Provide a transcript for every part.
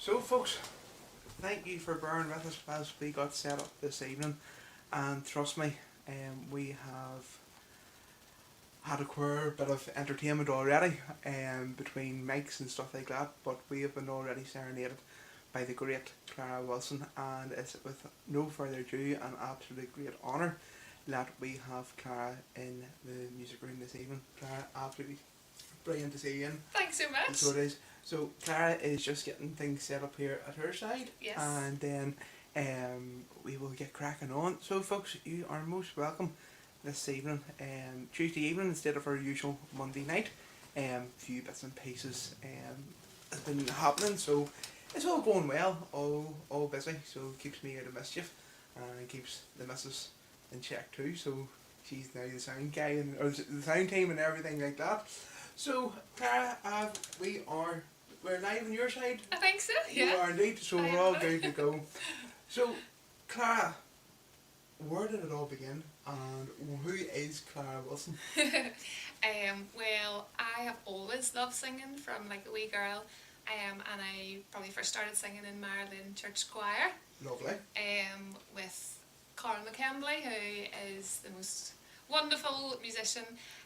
So, folks, thank you for bearing with us as we got set up this evening. And trust me, we have had a queer bit of entertainment already between mics and stuff like that. But we have been already serenaded by the great Clara Wilson, and it's with no further ado an absolute great honour that we have Clara in the music room this evening. Clara, absolutely brilliant to see you in. Thanks so much. So it is. So Clara is just getting things set up here at her side. Yes. And then we will get cracking on. So folks, you are most welcome this evening, Tuesday evening instead of our usual Monday night. Few bits and pieces has been happening, so it's all going well, all busy, so it keeps me out of mischief and keeps the missus in check too, so she's now the sound guy and or the sound team and everything like that. So Clara, we're live on your side. I think so, You yeah. are indeed, so we're all good to go. So Clara, where did it all begin and who is Clara Wilson? Well, I have always loved singing from like a wee girl, and I probably first started singing in Marilyn Church Choir Lovely. with Carl McKembley, who is the most wonderful musician,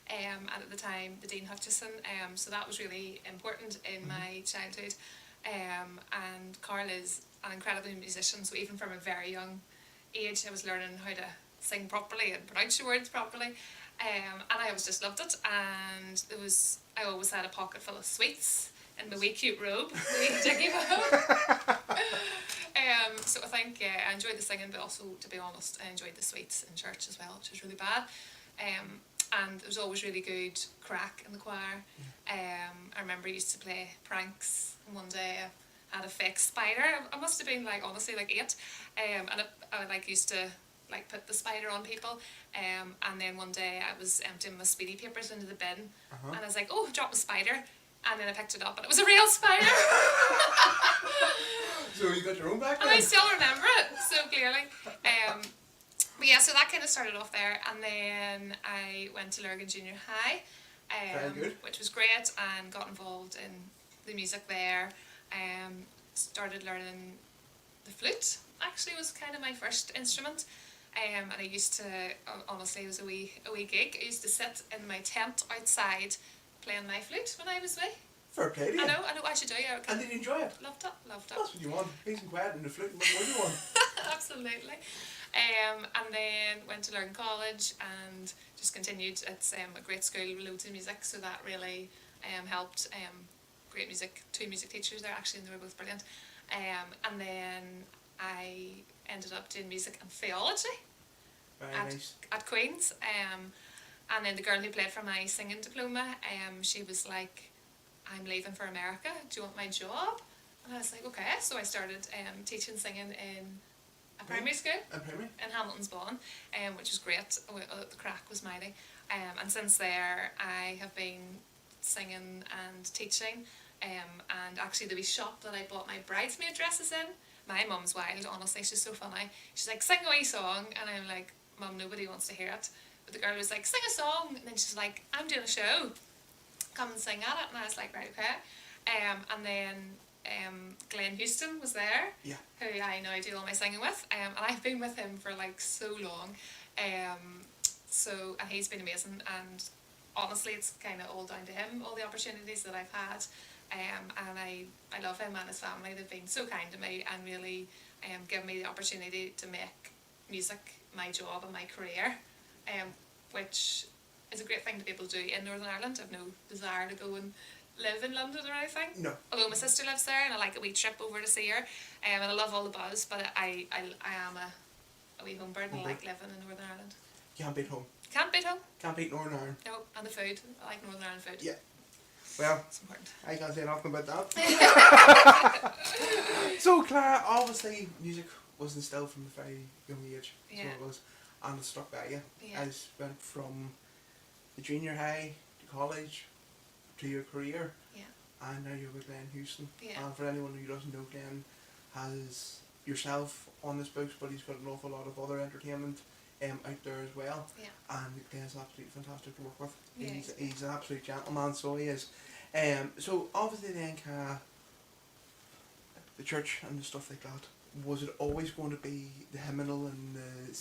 and at the time the Dean Hutchison, so that was really important in my childhood, and Carl is an incredible musician, so even from a very young age I was learning how to sing properly and pronounce your words properly, and I always just loved it. And I always had a pocket full of sweets in my wee cute robe, the wee jiggy robe. So I think I enjoyed the singing, but also, to be honest, I enjoyed the sweets in church as well, which was really bad. And there was always really good crack in the choir. I remember I used to play pranks, and one day I had a fake spider. I must have been like, honestly, like 8, and I like used to like put the spider on people, and then one day I was emptying my speedy papers into the bin, and I was like, oh, drop a spider, and then I picked it up and it was a real spider. So you got your own back then? And I still remember it so clearly. But yeah, so that kind of started off there, and then I went to Lurgan Junior High, Very good. which was great, and got involved in the music there. Started learning the flute. Actually, was kind of my first instrument. And I used to, honestly, it was a wee gig. I used to sit in my tent outside playing my flute when I was wee. Fair play to you. I know, I should do it. And did you enjoy it? Loved it. That's what you want. Peace and quiet and the flute. What more do you want? Absolutely. And then went to Lurgan College and just continued. It's a great school with loads of music, so that really helped. Great music, 2 music teachers there actually, and they were both brilliant. And then I ended up doing music and theology Very nice. at Queen's. And then the girl who played for my singing diploma, she was like, I'm leaving for America, do you want my job? And I was like, okay. So I started teaching singing in a primary school And primary? in Hamilton's Bawn, which was great. The crack was mighty. And since there I have been singing and teaching, and actually the wee shop that I bought my bridesmaid dresses in, my mum's wild, honestly, she's so funny. She's like, sing a wee song, and I'm like, Mum, nobody wants to hear it. But the girl was like, sing a song, and then she's like, I'm doing a show, come and sing at it. And I was like, right, okay. And then Glenn Houston was there, Yeah. who I now do all my singing with, and I've been with him for like so long, and he's been amazing, and honestly it's kind of all down to him, all the opportunities that I've had, and I love him and his family. They've been so kind to me and really given me the opportunity to make music my job and my career, which is a great thing to be able to do in Northern Ireland. I've no desire to go and live in London or anything. No. Although my sister lives there and I like a wee trip over to see her, and I love all the buzz, but I am a wee homebird and I like living in Northern Ireland. Can't beat home. Can't beat home. Can't beat Northern Ireland. No, and the food. I like Northern Ireland food. Yeah. Well, It's important. I can't say nothing about that. So Clara, obviously music was instilled from a very young age. Yeah. So it was, and it stuck by you. Yeah. As went from the junior high to college to your career. Yeah. And now you're with Glenn Houston. Yeah. And for anyone who doesn't know, Glenn has yourself on his books, but he's got an awful lot of other entertainment out there as well. Yeah. And Glenn's absolutely fantastic to work with. Yeah, He's an absolute gentleman, so he is. So obviously then Cara, the church and the stuff like that, was it always going to be the hymnal and the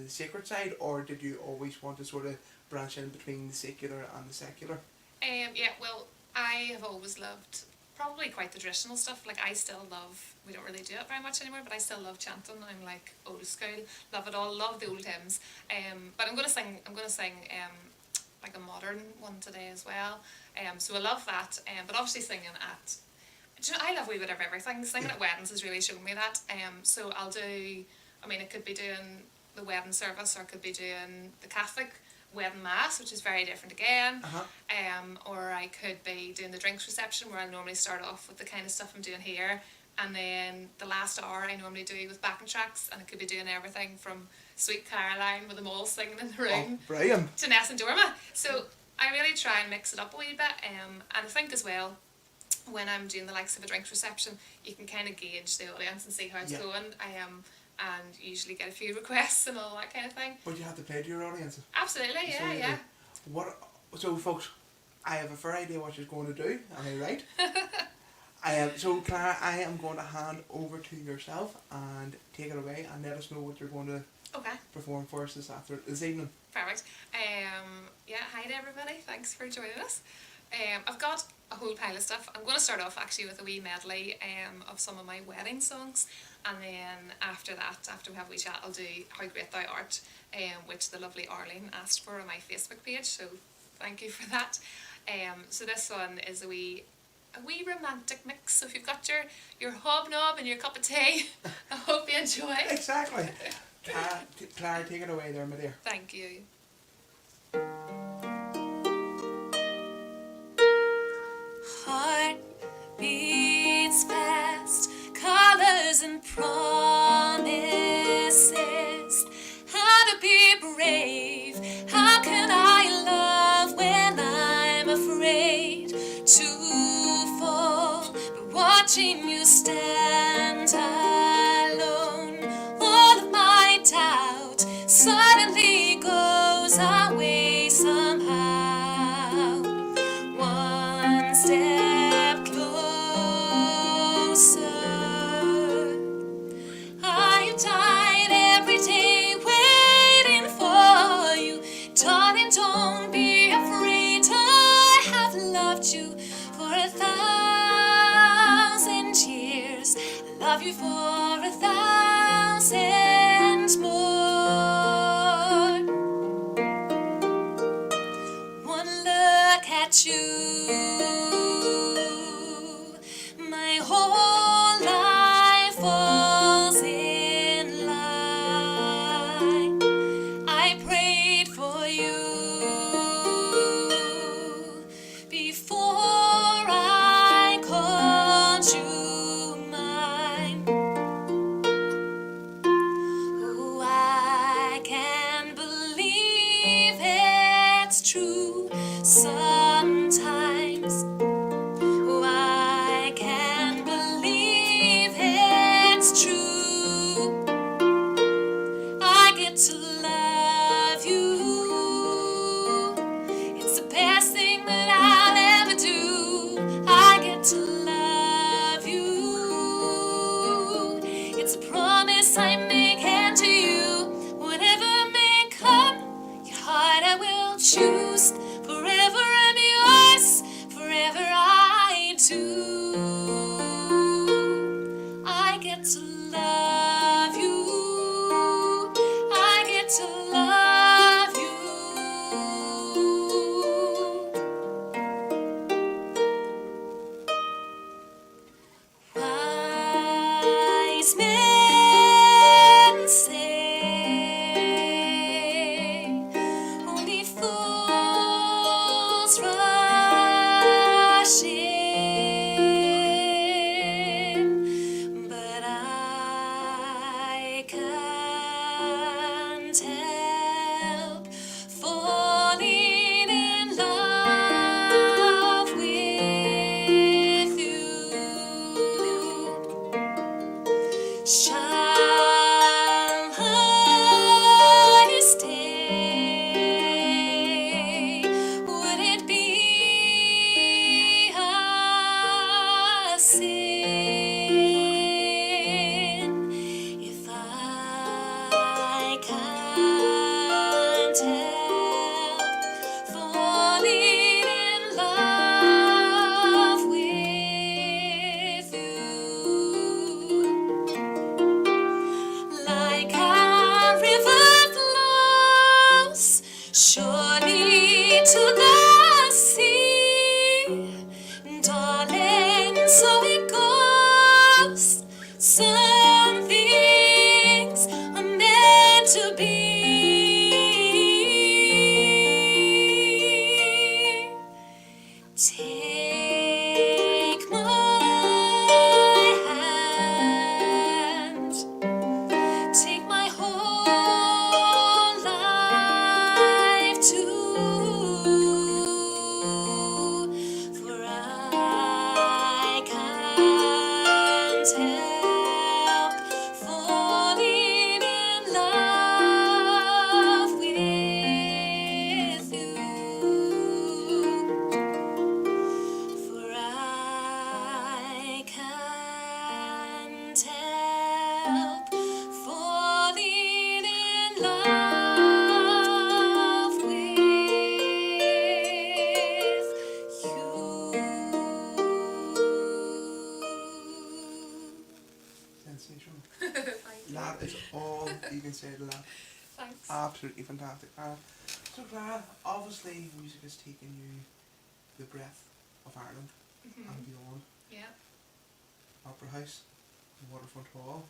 sacred side, or did you always want to sort of branch in between the secular and the secular? Yeah, well, I have always loved probably quite the traditional stuff. Like, I still love, we don't really do it very much anymore, but I still love chanting. I'm like old school, love it all, love the old hymns. But I'm gonna sing like a modern one today as well. So I love that. But obviously singing at, do you know, I love a wee bit of everything. Singing at weddings has really shown me that. So I'll do, I mean, it could be doing the wedding service, or it could be doing the Catholic wedding mass, which is very different again. Or I could be doing the drinks reception, where I normally start off with the kind of stuff I'm doing here, and then the last hour I normally do with backing tracks, and it could be doing everything from Sweet Caroline with them all singing in the room, brilliant, to Ness and Dorma. So I really try and mix it up a wee bit, and I think as well, when I'm doing the likes of a drinks reception, you can kind of gauge the audience and see how it's going. And usually get a few requests and all that kind of thing. But you have to play to your audience. Absolutely, yeah. So folks, I have a fair idea what you're going to do, am I right? So Clara, I am going to hand over to yourself and take it away and let us know what you're going to perform for us this evening. Perfect. Yeah, hi to everybody, thanks for joining us. I've got a whole pile of stuff. I'm going to start off actually with a wee medley of some of my wedding songs, and then after that, after we have a wee chat, I'll do How Great Thou Art, which the lovely Arlene asked for on my Facebook page, so thank you for that. So this one is a wee romantic mix, so if you've got your hobnob and your cup of tea, I hope you enjoy. Exactly. Clara, take it away there, my dear. Thank you. Heart beats fast, colors and promises. How to be brave, how can I love when I'm afraid to fall, but watching you stand alone, all of my doubt suddenly goes away somehow. One step closer. I died every day waiting for you. Darling, don't be afraid. I have loved you for 1,000 years. I love you for 1,000 more. One look at you, my whole life falls in line. I prayed for you before I called you mine. Oh, I can't believe it's true. Sometimes Take my hand, take my whole life too, for I can't help falling in love with you. For I can't help falling in love with you. Sensational. Thank you. That is all you can say to that. Thanks. Absolutely fantastic. So Clara, obviously music has taken you the breadth of Ireland and beyond. Yeah. Opera House, Waterfront Hall,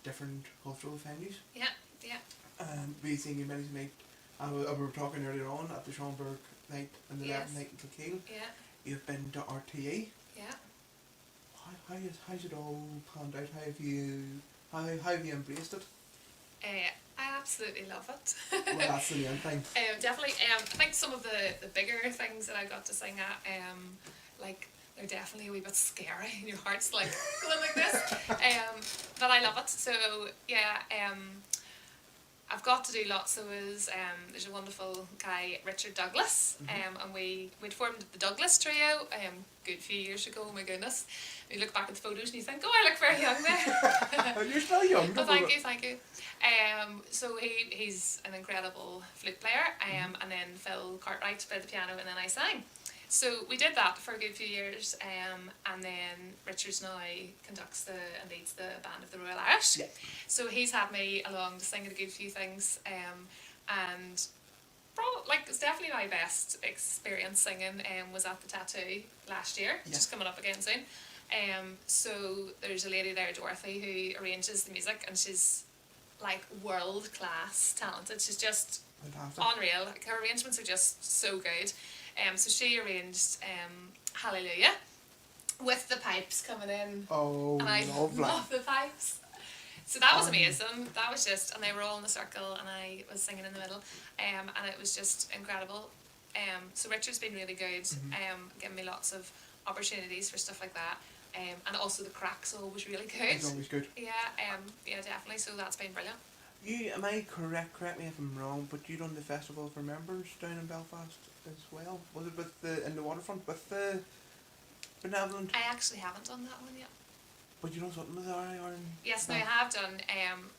different cultural venues. Yeah. Yeah. We seen you many night. We were talking earlier on at the Schomburg night and the Yes. 11th night in Kilkeel. Yeah. You've been to RTE. Yeah. How's it all panned out? How have you embraced it? I absolutely love it. Well, that's the main thing. Definitely. I think some of the bigger things that I got to sing at, like, they're definitely a wee bit scary, and your heart's like going like this. But I love it. So yeah. I've got to do lots. There's a wonderful guy, Richard Douglas, and we'd formed the Douglas Trio a good few years ago. Oh my goodness! You look back at the photos and you think, oh, I look very young there. You're still young. Oh, thank you. So he's an incredible flute player, and then Phil Cartwright played the piano, and then I sang. So we did that for a good few years, and then Richard's now conducts and leads the band of the Royal Irish. Yeah. So he's had me along to sing at a good few things, and it's definitely my best experience singing was at the Tattoo last year, which is coming up again soon. So there's a lady there, Dorothy, who arranges the music, and she's like world class talented. She's just Fantastic. unreal. Like, her arrangements are just so good. So she arranged Hallelujah with the pipes coming in. Oh, And I lovely. love the pipes. So that was amazing. That was just, and they were all in a circle, and I was singing in the middle, and it was just incredible. So Richard's been really good, giving me lots of opportunities for stuff like that. And also the cracks always really good. It's always good. Yeah, definitely. So that's been brilliant. Am I correct me if I'm wrong, but you done the Festival of Remembrance down in Belfast as well? Was it in the waterfront with the benevolent? I actually haven't done that one yet. But you know something with our Yes, no, I have done.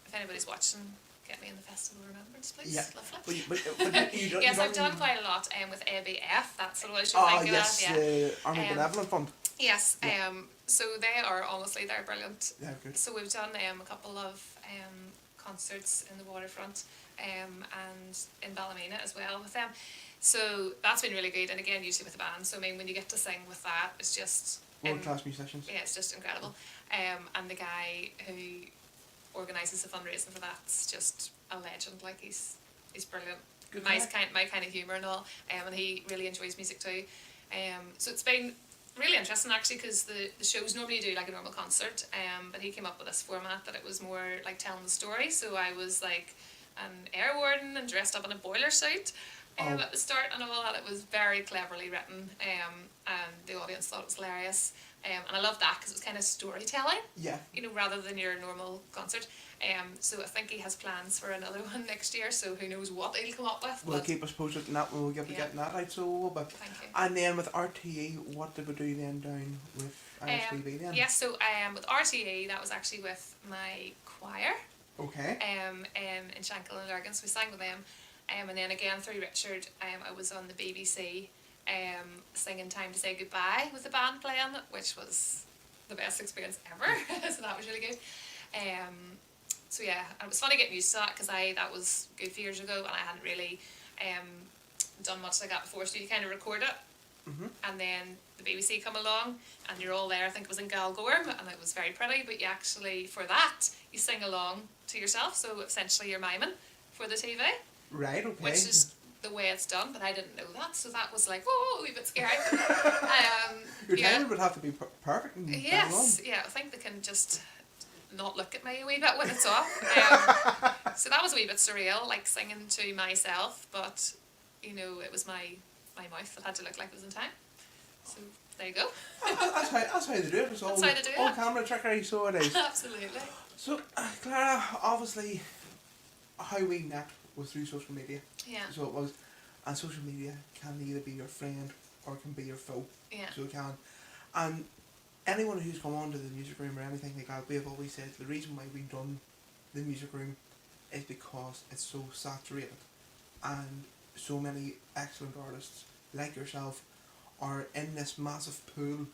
If anybody's watching, get me in the Festival of Remembrance, please. Yeah. Lovely. But you don't, Yes, you I've done quite a lot with ABF. That's what I was Oh thinking yes, of. Yeah. Army Benevolent Fund. Yes. Yeah. So they are honestly, they're brilliant. Yeah, good. So we've done a couple of concerts in the waterfront and in Ballymena as well with them. So that's been really good, and again usually with the band. So I mean, when you get to sing with that, it's just World class musicians. yeah, it's just incredible. And the guy who organises the fundraising for that's just a legend. Like he's brilliant. Good My guy. kind of humour and all. And he really enjoys music too. So it's been really interesting actually, because the shows normally do like a normal concert, but he came up with this format that it was more like telling the story. So I was like an air warden and dressed up in a boiler suit at the start and all that. It was very cleverly written, and the audience thought it was hilarious. And I love that because it was kind of storytelling, Yeah. you know, rather than your normal concert. So I think he has plans for another one next year, so who knows what he'll come up with. We'll but keep us posted on that. We'll get Yeah. getting that right. So we'll be. Thank you. And then with RTE, what did we do then down with Irish TV then? Yes, so with RTE, that was actually with my choir Okay. in Shankill and Lurgan, so we sang with them. And then again through Richard, I was on the BBC singing Time to Say Goodbye with the band playing, which was the best experience ever. So that was really good. So yeah, and it was funny getting used to that because that was a good few years ago, and I hadn't really done much like that before. So you kind of record it, and then the BBC come along, and you're all there. I think it was in Galgorm, and it was very pretty. But you actually, for that, you sing along to yourself. So essentially, you're miming for the TV, Right. Okay. which is the way it's done, but I didn't know that, so that was like, whoa, a wee bit scary. Your yeah. timing would have to be perfect. And bang Yes, on. yeah, I think they can just not look at me a wee bit when it's off. So that was a wee bit surreal, like singing to myself, but you know, it was my mouth that had to look like it was in time. So there you go. That's how they do it. It's That's how they do all it. camera trickery, so it is. Absolutely. So, Clara, obviously, how we met was through social media. Yeah. So it was, and social media can either be your friend or it can be your foe. Yeah. So it can. And anyone who's come on to the music room or anything like that, we have always said the reason why we've done the music room is because it's so saturated and so many excellent artists like yourself are in this massive pool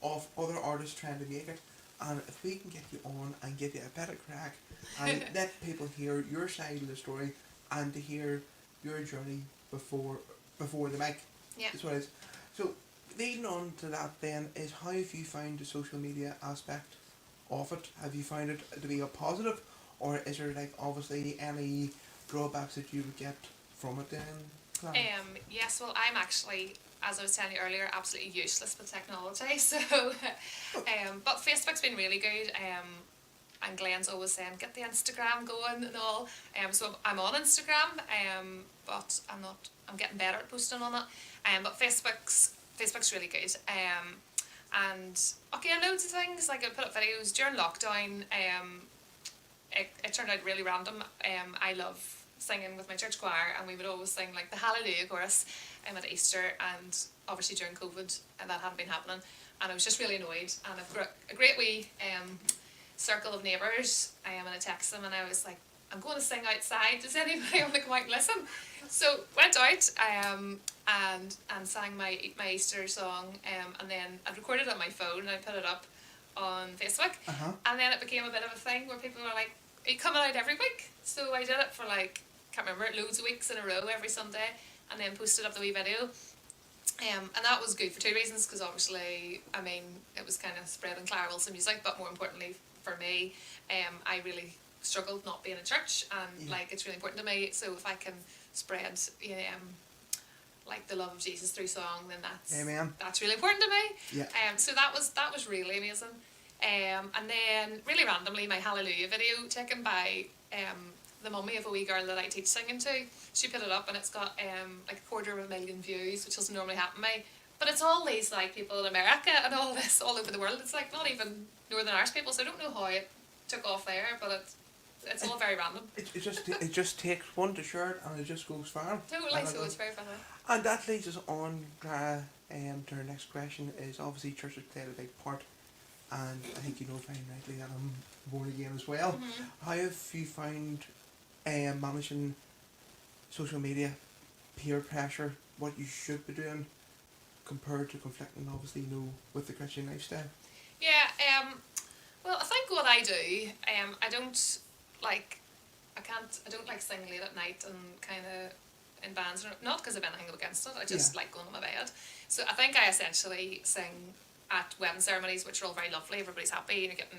of other artists trying to make it. And if we can get you on and give you a bit of crack and let people hear your side of the story and to hear your journey before the mic. Yeah. That's what it is. So leading on to that then is, how have you found the social media aspect of it? Have you found it to be a positive, or is there like obviously any drawbacks that you would get from it then, Clara? Yes, well, I'm actually, as I was telling you earlier, absolutely useless with technology. So, but Facebook's been really good. And Glenn's always saying, get the Instagram going and all. So I'm on Instagram, but I'm getting better at posting on it. But Facebook's really good. And okay, loads of things, like I put up videos during lockdown. It turned out really random. I love singing with my church choir, and we would always sing like the Hallelujah chorus at Easter, and obviously during COVID and that hadn't been happening, and I was just really annoyed, and I've got a great wee circle of neighbours, and I text them and I was like, I'm going to sing outside, does anybody want to come out and listen? So went out and sang my Easter song, and then I recorded it on my phone and I put it up on Facebook. And then it became a bit of a thing where people were like, are you coming out every week? So I did it for like, can't remember, loads of weeks in a row every Sunday, and then posted up the wee video. And that was good for two reasons, because obviously, I mean, it was kind of spreading Clara Wilson music, but more importantly for me, I really struggled not being in church, and like it's really important to me. So if I can spread, like the love of Jesus through song, then that's really important to me. Yeah. So that was really amazing. And then really randomly, my Hallelujah video taken by the mummy of a wee girl that I teach singing to, she put it up, and it's got like 250,000 views, which doesn't normally happen to me. But it's all these like people in America and all this all over the world. It's like not even Northern Irish people, so I don't know how it took off there, but it's all very random. It just takes one to share it, and it just goes viral. Totally, so it's very funny. And that leads us on, Clara, to our next question. Is obviously church has played a big part, and I think you know very rightly that I'm born again as well. How have you found managing social media, peer pressure, what you should be doing, compared to conflicting, obviously, with the Christian lifestyle? Yeah, well, I think what I do, I don't like singing late at night and kind of in bands, not because of anything against it, I just like going to my bed. So I think I essentially sing at wedding ceremonies, which are all very lovely, everybody's happy, you're getting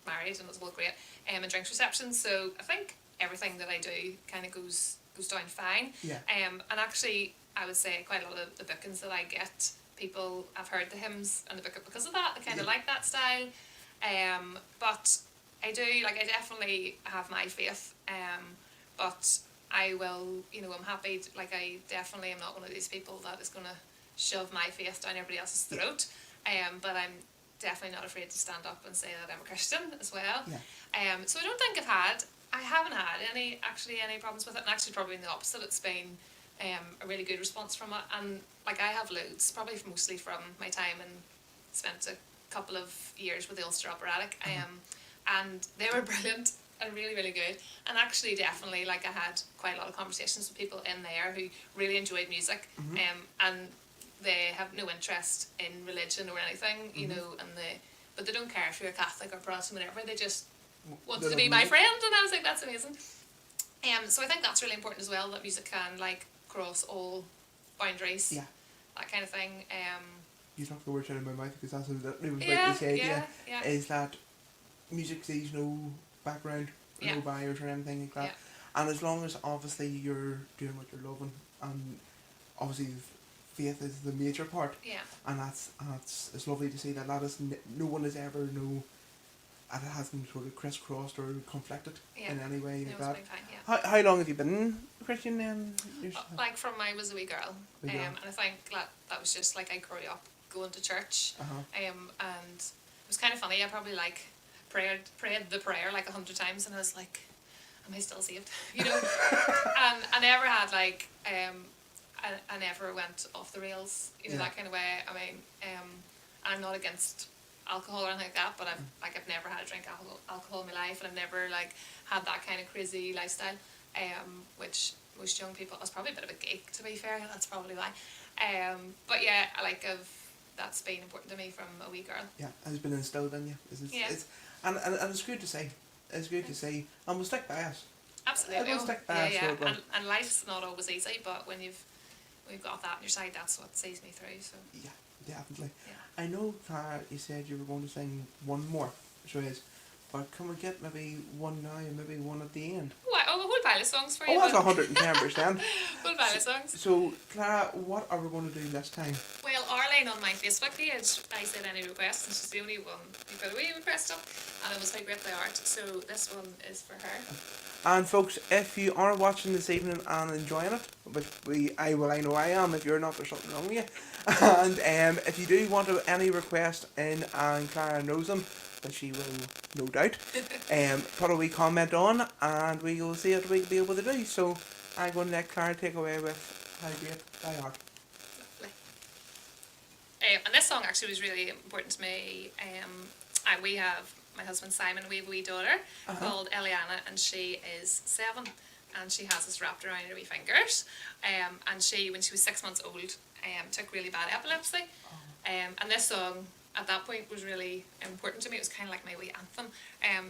married and it's all great, and drinks receptions, so I think everything that I do kind of goes down fine. Yeah. And actually, I would say quite a lot of the bookings that I get, people have heard the hymns and the book it because of that. They kind of like that style. But I do, like, I definitely have my faith. But I will, I'm happy, I definitely am not one of these people that is going to shove my faith down everybody else's throat. But I'm definitely not afraid to stand up and say that I'm a Christian as well. Yeah. So I don't think I haven't had any problems with it, and actually probably the opposite. It's been a really good response from it, and like I have loads, probably mostly from my time and spent a couple of years with the Ulster Operatic, and they were brilliant and really, really good. And actually, definitely, like I had quite a lot of conversations with people in there who really enjoyed music, and they have no interest in religion or anything, but they don't care if you're a Catholic or Protestant, whatever. They just wanted to be my friend, and I was like, that's amazing. So I think that's really important as well, that music can cross all boundaries, that kind of thing. You took the words out of my mouth, because that's exactly what I was about to say. Is that music sees no background, no barriers or anything like that. And as long as obviously you're doing what you're loving and obviously faith is the major part, Yeah. and that's it's lovely to see that no one has ever and it hasn't sort of crisscrossed or conflicted Yeah. in any way It like was that. been fine, yeah. How long have you been Christian then? Like from I was a wee girl, Wee girl. and I think that was just like I grew up going to church, Uh-huh. and it was kind of funny. I probably like prayed the prayer like 100 times, and I was like, am I still saved? You know, and I never had like I never went off the rails, you know, Yeah. that kind of way. I mean, I'm not against alcohol or anything like that, but I've never had a drink alcohol in my life, and I've never like had that kind of crazy lifestyle, which most young people, I was probably a bit of a geek to be fair, that's probably why, but yeah, that's been important to me from a wee girl. Yeah, it has been instilled in you. Yeah. And it's good to see. It's good to see, and we'll stick by us. Absolutely. It'll stick by Yeah, us, yeah. so it will. And life's not always easy, but when we've got that on your side, that's what sees me through. So Yeah, definitely. yeah. I know, Clara, you said you were going to sing one more, so is, but can we get maybe one now and maybe one at the end? Oh, a whole pile of songs for you. Oh, that's but- 110%. Whole pile of songs. So, Clara, what are we going to do this time? Well, Arlene on my Facebook page, I said any requests, and she's the only one who put a wee request up, and it was how great they are. So this one is for her. And folks, if you are watching this evening and enjoying it, which I know I am, if you're not, there's something wrong with you. And if you do want any request in, and Clara knows them, that she will no doubt, put a wee comment on, and we will see what we'll be able to do. So I'm going to let Clara take away with how great they are. Lovely. And this song actually was really important to me. We have my husband Simon, we have a wee daughter called Eliana, and she is 7, and she has this wrapped around her wee fingers. And she, when she was 6 months old, took really bad epilepsy. And this song at that point was really important to me. It was kind of like my wee anthem.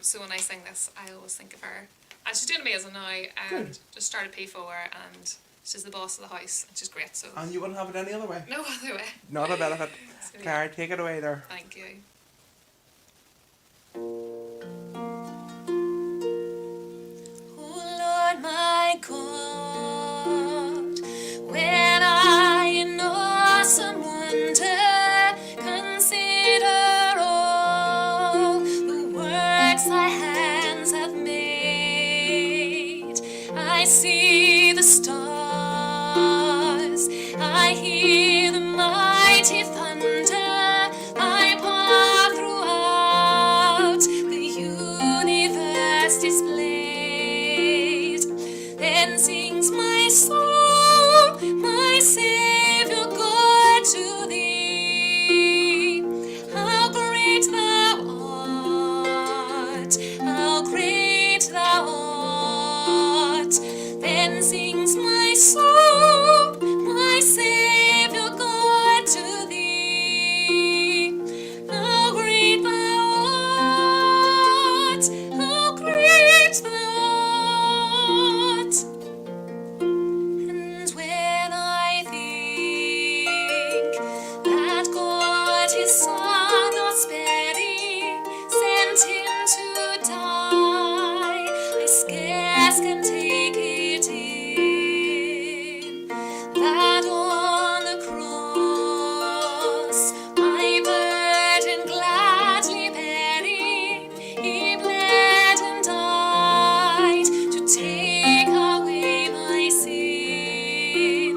So when I sing this, I always think of her. And she's doing amazing now, and Good. just started P4, and she's the boss of the house, and she's great. So And you wouldn't have it any other way? no other way. Not a bit of it. So, yeah. Clara, take it away there. Thank you. Oh Lord my God, when I in awesome wonder consider all the works thy hands have made, I see the stars, I hear the mighty thunder, I paw throughout the universe displayed. Then sings my soul, my Saviour God, to thee. How great thou art, how great thou art. Then sings my soul, my Saviour God, to thee. How great thou art, how great thou art. And when I think that God his Son not sparing sent him to die, I scarce can take it in, that on the cross my burden gladly bearing, he bled and died to take away my sin.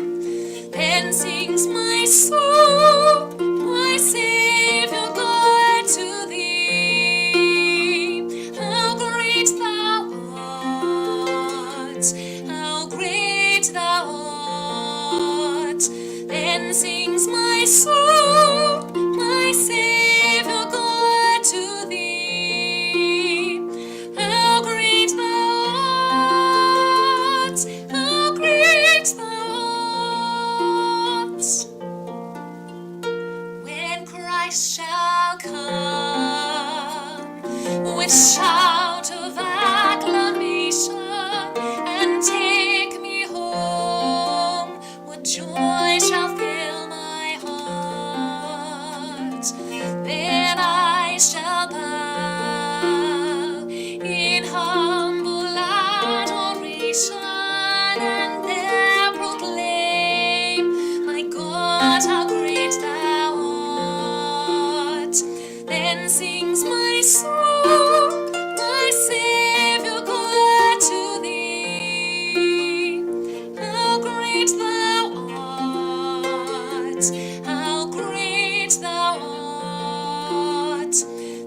Then sings my soul, my Saviour God, to thee. How great thou art, how great thou art. Then sings my soul, my Saviour God, to thee. How great thou art, how great thou art. When Christ shall come with shout of acclamation and take me home, what joy shall fill my heart. Then I shall bow in humble adoration and there proclaim sings my soul, my Saviour God to thee. How great thou art, how great thou art.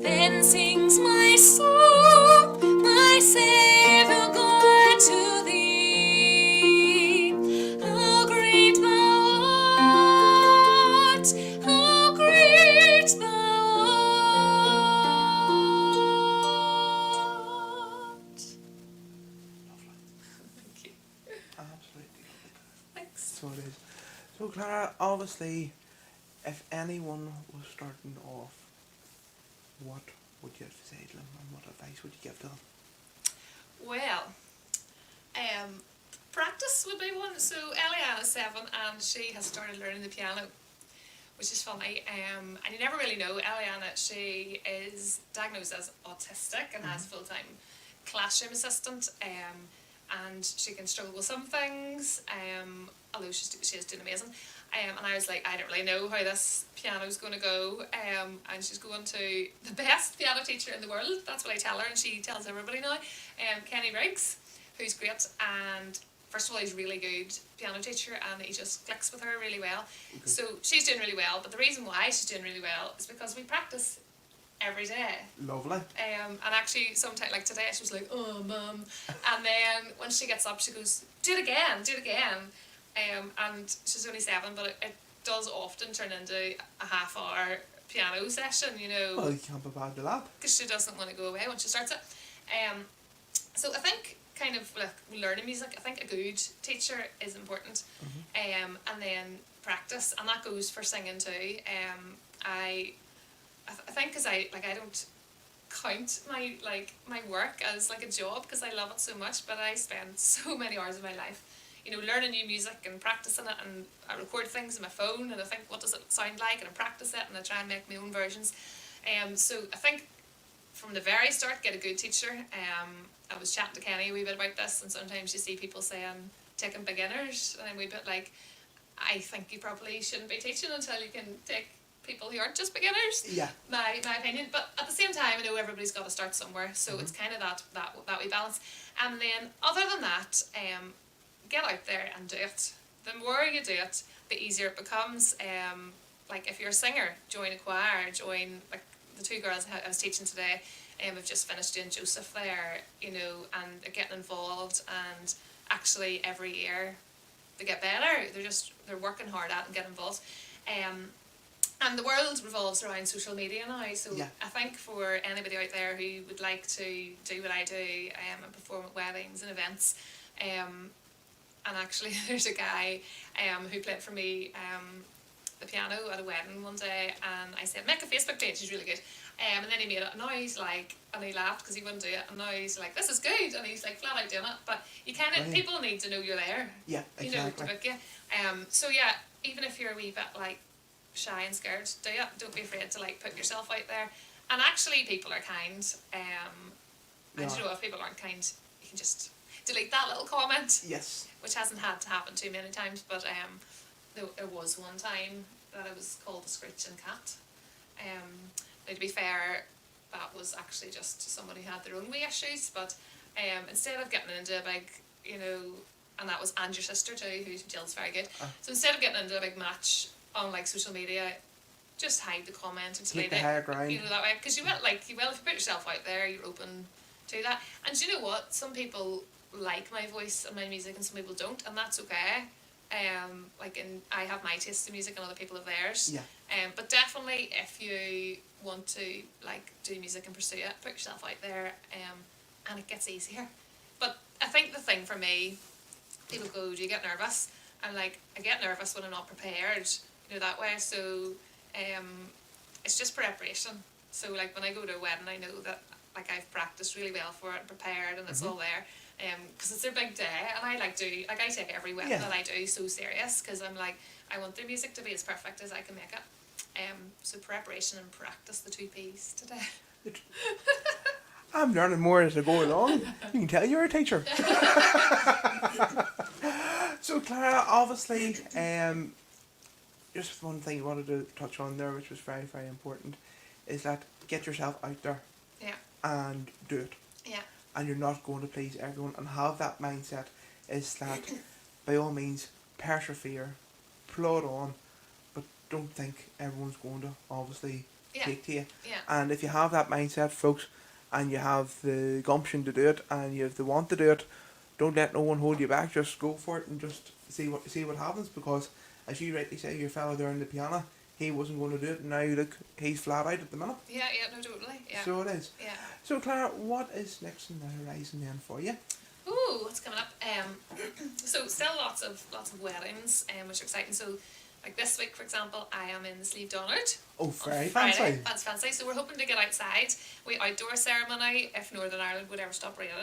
Then sings my soul, my Saviour God to thee. How great thou art, how great thou art. Thank you. Absolutely lovely. Thanks. So it is. So Clara, obviously, if anyone was starting off, what would you have to say to them, and what advice would you give to them? Well, practice would be one. So Eliana's 7 and she has started learning the piano, which is funny. And you never really know. Eliana, she is diagnosed as autistic and has full-time classroom assistant. And she can struggle with some things. Although she is doing amazing. And I was like, I don't really know how this piano's going to go. And she's going to the best piano teacher in the world. That's what I tell her, and she tells everybody now. Kenny Riggs, who's great. And first of all, he's a really good piano teacher, and he just clicks with her really well. Okay. So she's doing really well. But the reason why she's doing really well is because we practice every day. Lovely. And actually, sometimes, like today, she was like, "Oh, Mum," and then when she gets up, she goes, "Do it again, do it again." And she's only 7, but it does often turn into a half-hour piano session, you know. Well, you can't be bad to that. Because she doesn't want to go away once she starts it. So I think kind of like learning music, I think a good teacher is important. And then practice, and that goes for singing too. I think because I don't count my work as like a job because I love it so much, but I spend so many hours of my life, you know, learning new music and practicing it, and I record things on my phone and I think, what does it sound like, and I practice it and I try and make my own versions. So I think from the very start, get a good teacher. I was chatting to Kenny a wee bit about this, and sometimes you see people saying taking beginners, and I'm a wee bit like, I think you probably shouldn't be teaching until you can take people who aren't just beginners. Yeah. My opinion. But at the same time, I know everybody's got to start somewhere, so it's kind of that wee balance. And then other than that, get out there and do it. The more you do it, the easier it becomes. Like if you're a singer, join a choir, join, like the 2 girls I was teaching today, have just finished doing Joseph there, you know, and they're getting involved, and actually every year they get better. They're working hard at it and getting involved. And the world revolves around social media now, so Yeah. I think for anybody out there who would like to do what I do, and perform at weddings and events, and actually there's a guy who played for me the piano at a wedding one day, and I said, make a Facebook page, he's really good. And then he made it, and now he's like, and he laughed because he wouldn't do it, and now he's like, this is good, and he's like flat out doing it. But you kind of, Brilliant. people need to know you're there, Yeah, you know, to exactly. book you. So yeah, even if you're a wee bit like shy and scared, do it. Don't be afraid to like put yourself out there. And actually, people are kind. And Yeah. you know, if people aren't kind, you can just delete that little comment, Yes. which hasn't had to happen too many times. But there was one time that I was called a screeching cat. Now, to be fair, that was actually just somebody who had their own wee issues. But instead of getting into a big, you know, and that was and your sister too, who Jill's very good. So instead of getting into a big match on like social media, just hide the comment and Keep delete the it. higher ground. You know, that way, because you will if you put yourself out there, you're open to that. And do you know what? Some people like my voice and my music, and some people don't, and that's okay. I have my taste in music, and other people have theirs. Yeah. But definitely, if you want to like do music and pursue it, put yourself out there, and it gets easier. But I think the thing for me, people go, do you get nervous? And like, I get nervous when I'm not prepared, you know, that way. So it's just preparation. So like when I go to a wedding, I know that like I've practiced really well for it, prepared, and it's all there. Because it's their big day, and I take every wedding that I do so serious, because I'm like, I want their music to be as perfect as I can make it. So preparation and practice, the 2 P's today. I'm learning more as I go along. You can tell you're a teacher. So Clara, obviously, just one thing I wanted to touch on there, which was very, very important. is that get yourself out there Yeah. and do it. Yeah. And you're not going to please everyone, and have that mindset is that by all means persevere, plod on, but don't think everyone's going to obviously Yeah. take to you. Yeah. And if you have that mindset, folks, and you have the gumption to do it, and you have the want to do it, don't let no one hold you back. Just go for it and just see what happens. Because as you rightly say, your fellow there on the piano, he wasn't going to do it, and now look, he's flat out at the minute. Yeah, no, totally. Yeah. So it is. Yeah. So Clara, what is next in the horizon then for you? Ooh, what's coming up? So still lots of weddings, which are exciting. So, like this week, for example, I am in the Sleeve Donard. Oh, very on Friday. fancy. That's fancy. So we're hoping to get outside. We outdoor ceremony if Northern Ireland would ever stop raining.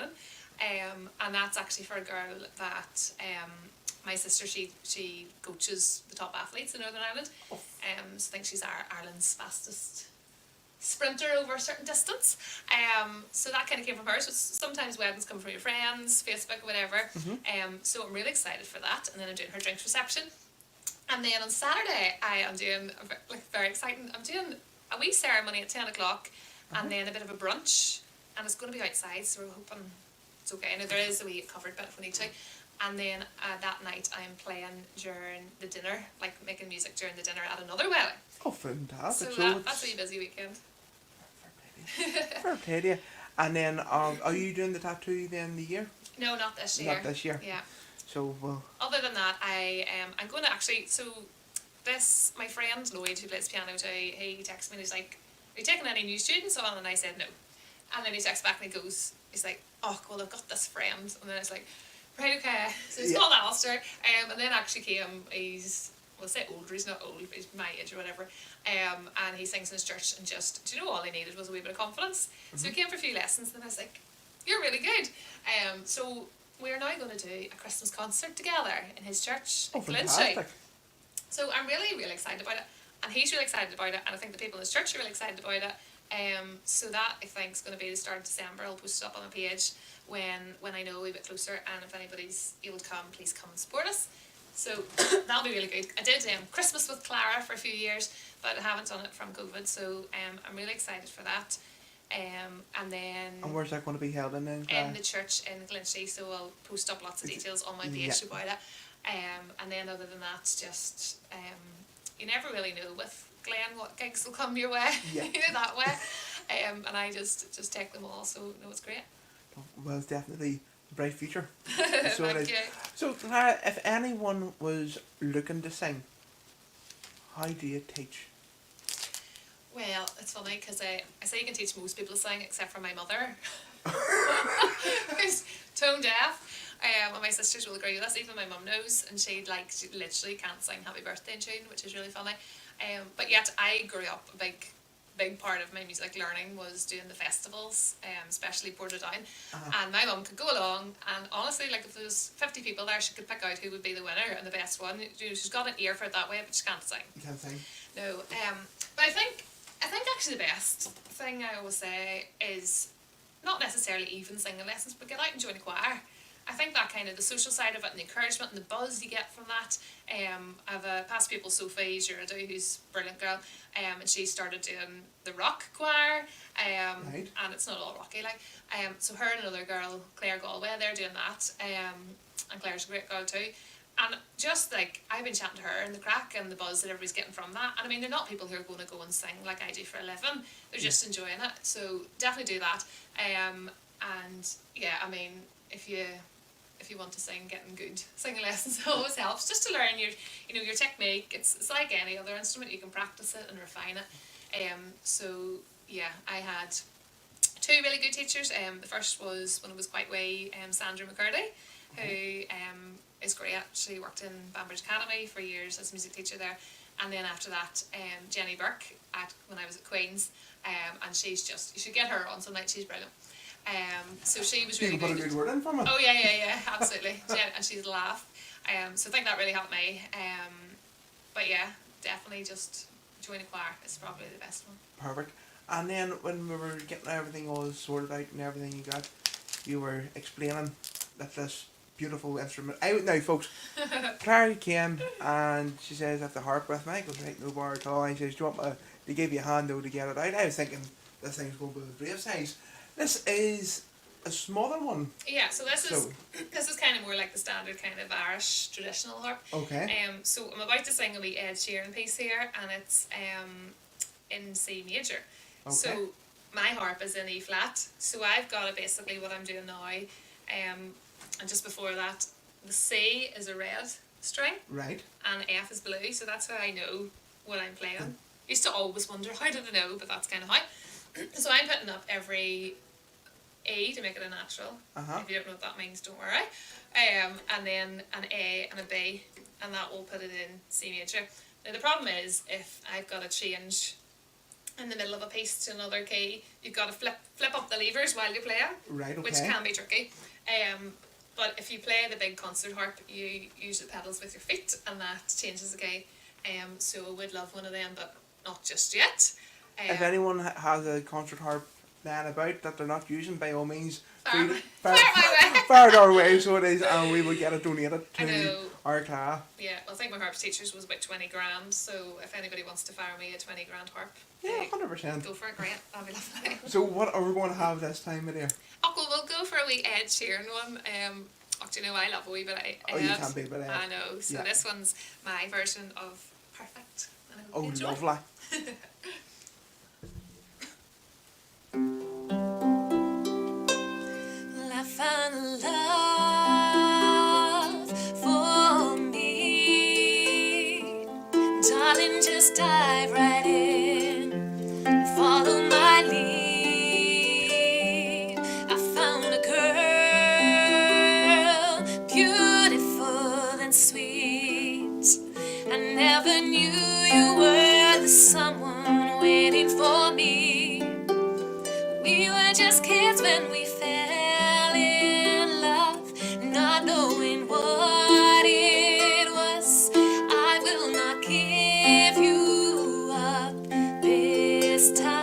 And that's actually for a girl that my sister, she coaches the top athletes in Northern Ireland. Oh. So I think she's Ireland's fastest sprinter over a certain distance. So that kind of came from her. So sometimes weddings come from your friends, Facebook, whatever. So I'm really excited for that. And then I'm doing her drinks reception. And then on Saturday, I am doing, very exciting, I'm doing a wee ceremony at 10 o'clock and then a bit of a brunch. And it's going to be outside, so we're hoping it's okay. Now there is a wee covered bit if we need to. And then that night I'm playing during the dinner, like making music during the dinner at another wedding. Oh, fantastic. So that's a wee busy weekend. Fair play to you. And then, are you doing the tattoo then the year? No, not this year. Not this year. Yeah. So, well. Other than that, I'm going to actually, so this, my friend Lloyd, who plays piano too, he texted me and he's like, are you taking any new students on? And I said no. And then he texts back and he goes, he's like, oh, well, I've got this friend. And then it's like, right, okay. So he's called Alistair. And then actually came, he's, well, say older, he's not old, but he's my age or whatever. And he sings in his church and just, do you know, all he needed was a wee bit of confidence. So he came for a few lessons and I was like, you're really good. So we're now going to do a Christmas concert together in his church in Glenshire. Fantastic. So I'm really, really excited about it. And he's really excited about it. And I think the people in his church are really excited about it. So that, I think, is going to be the start of December. I'll post it up on my page when I know a wee bit closer. And if anybody's able to come, please come and support us. So that'll be really good. I did Christmas with Clara for a few years, but I haven't done it from COVID. So I'm really excited for that. And then... And where's that going to be held in then? In the church in Glenshire, so I'll post up lots of details on my page about it. And then other than that, just you never really know with Glen what gigs will come your way, that way. And I just take them all, so no, it's great. Well, it's definitely a bright future. So Thank it is. you. So, Clara, if anyone was looking to sing, how do you teach? Well, it's funny because I say you can teach most people to sing except for my mother, who's tone deaf. And my sisters will agree with us. Even my mum knows, and she literally can't sing Happy Birthday in tune, which is really funny. But yet I grew up a big part of my music learning was doing the festivals, especially Portadown. And my mum could go along, and honestly, like if there was 50 people there, she could pick out who would be the winner and the best one. You know, she's got an ear for it that way, but she can't sing. You can't sing? No. But I think actually the best thing I always say is not necessarily even singing lessons, but get out and join a choir. I think that kind of the social side of it and the encouragement and the buzz you get from that. I have a past pupil, Sophie Girardeau, who's a brilliant girl, and she started doing the rock choir, Right. and it's not all rocky, so her and another girl, Claire Galway, they're doing that, and Claire's a great girl too. And just I've been chatting to her and the crack and the buzz that everybody's getting from that. And I mean, they're not people who are going to go and sing like I do for a living. They're just enjoying it. So definitely do that. And yeah, I mean, if you want to sing, getting good singing lessons always helps. Just to learn your technique. It's like any other instrument. You can practice it and refine it. So yeah, I had two really good teachers. The first was when I was quite wee, Sandra McCurdy, who is great. She worked in Banbridge Academy for years as a music teacher there. And then after that, Jenny Burke when I was at Queen's. And she's just, you should get her on some night, she's brilliant. So she was really You can put a good word in for me. Oh yeah, absolutely. And she's a laugh. So I think that really helped me. But yeah, definitely just join a choir. It's probably the best one. Perfect. And then when we were getting everything all sorted out and everything you were explaining that this beautiful instrument. Now, folks, Clara came and she says, I have the harp with me. I goes, right, no bar at all. And she says, do you want me they gave you a hand though to get it out. I was thinking this thing's going to be the brave size. This is a smaller one. Yeah, so this is So- this is kind of more like the standard kind of Irish traditional harp. Okay. So I'm about to sing a wee Ed Sheeran piece here, and it's in C major. Okay. So my harp is in E flat. So I've got it basically what I'm doing now. And just before that, the C is a red string Right. and F is blue. So that's how I know what I'm playing. Used to always wonder how did I know, but that's kind of how. So I'm putting up every E to make it a natural. Uh-huh. If you don't know what that means, don't worry. And then an A and a B, and that will put it in C major. Now the problem is if I've got to change in the middle of a piece to another key, you've got to flip up the levers while you're playing, Right, okay. which can be tricky. But if you play the big concert harp, you use the pedals with your feet, and that changes the key. So I would love one of them, but not just yet. If anyone has a concert harp laying about that they're not using, by all means, Fire fire, it my way. fire it our way, so it is, and we will get it donated I to know. our Clara. Yeah, well, I think my harp teachers was about 20 grand, so if anybody wants to fire me a 20 grand harp, Yeah, 100%. go for it, great, that'll be lovely. So what are we going to have this time of year? Oh, well, we'll go for a wee Ed Sheeran one. Do you know, I love a wee bit of Ed. Oh, you can't beat but Ed. I know, so Yeah. this one's my version of Perfect. And I hope Oh, you enjoy. lovely. Well, I found love for me. Darling, just dive right in and follow my lead. I found a girl, beautiful and sweet. I never knew you were the someone waiting for me. We were just kids when we fell in love, not knowing what it was. I will not give you up this time.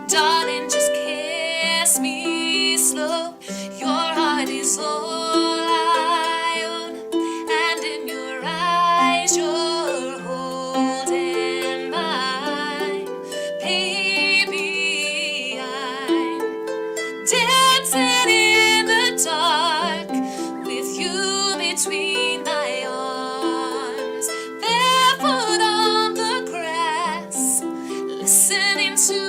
Darling, just kiss me slow. Your heart is all I own, and in your eyes you're holding mine. Baby, I'm dancing in the dark with you between my arms, barefoot on the grass, listening to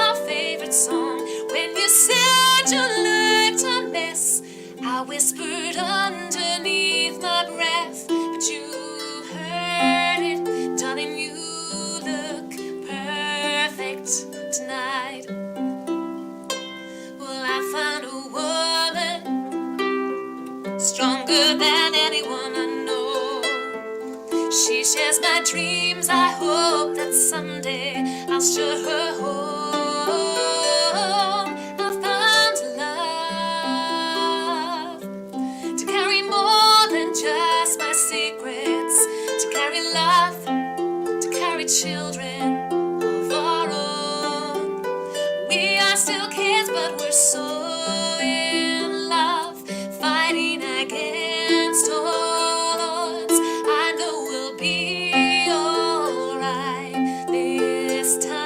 our favorite song. When you said you looked a mess, I whispered underneath my breath, but you heard it. Darling, you look perfect tonight. Well, I found a woman stronger than anyone I know. She shares my dreams. I hope that someday I'll show her home. I found love to carry more than just my secrets, to carry love, to carry children of our own. We are still kids, but we're so in love, fighting against all odds. I know we'll be alright this time.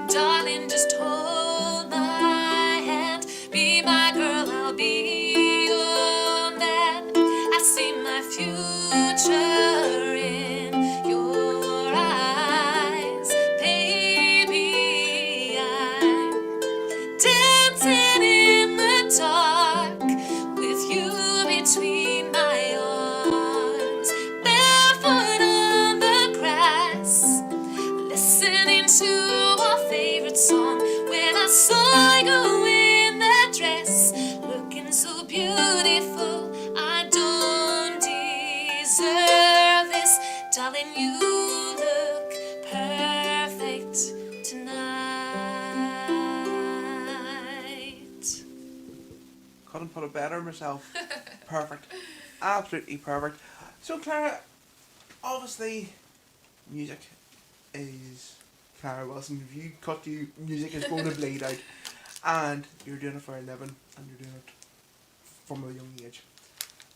Darling, just hold my hand, be my girl, I'll be your man. I see my future in your eyes, baby. I'm dancing in the dark with you between my arms, barefoot on the grass, listening to our favorite song. When I saw you in that dress, looking so beautiful, I don't deserve this. Darling, you look perfect tonight. Couldn't put it better myself. Perfect. Absolutely perfect. So, Clara, obviously, music is Clara Wilson. If you cut you, music is going to bleed out. And you're doing it for a living, and you're doing it from a young age.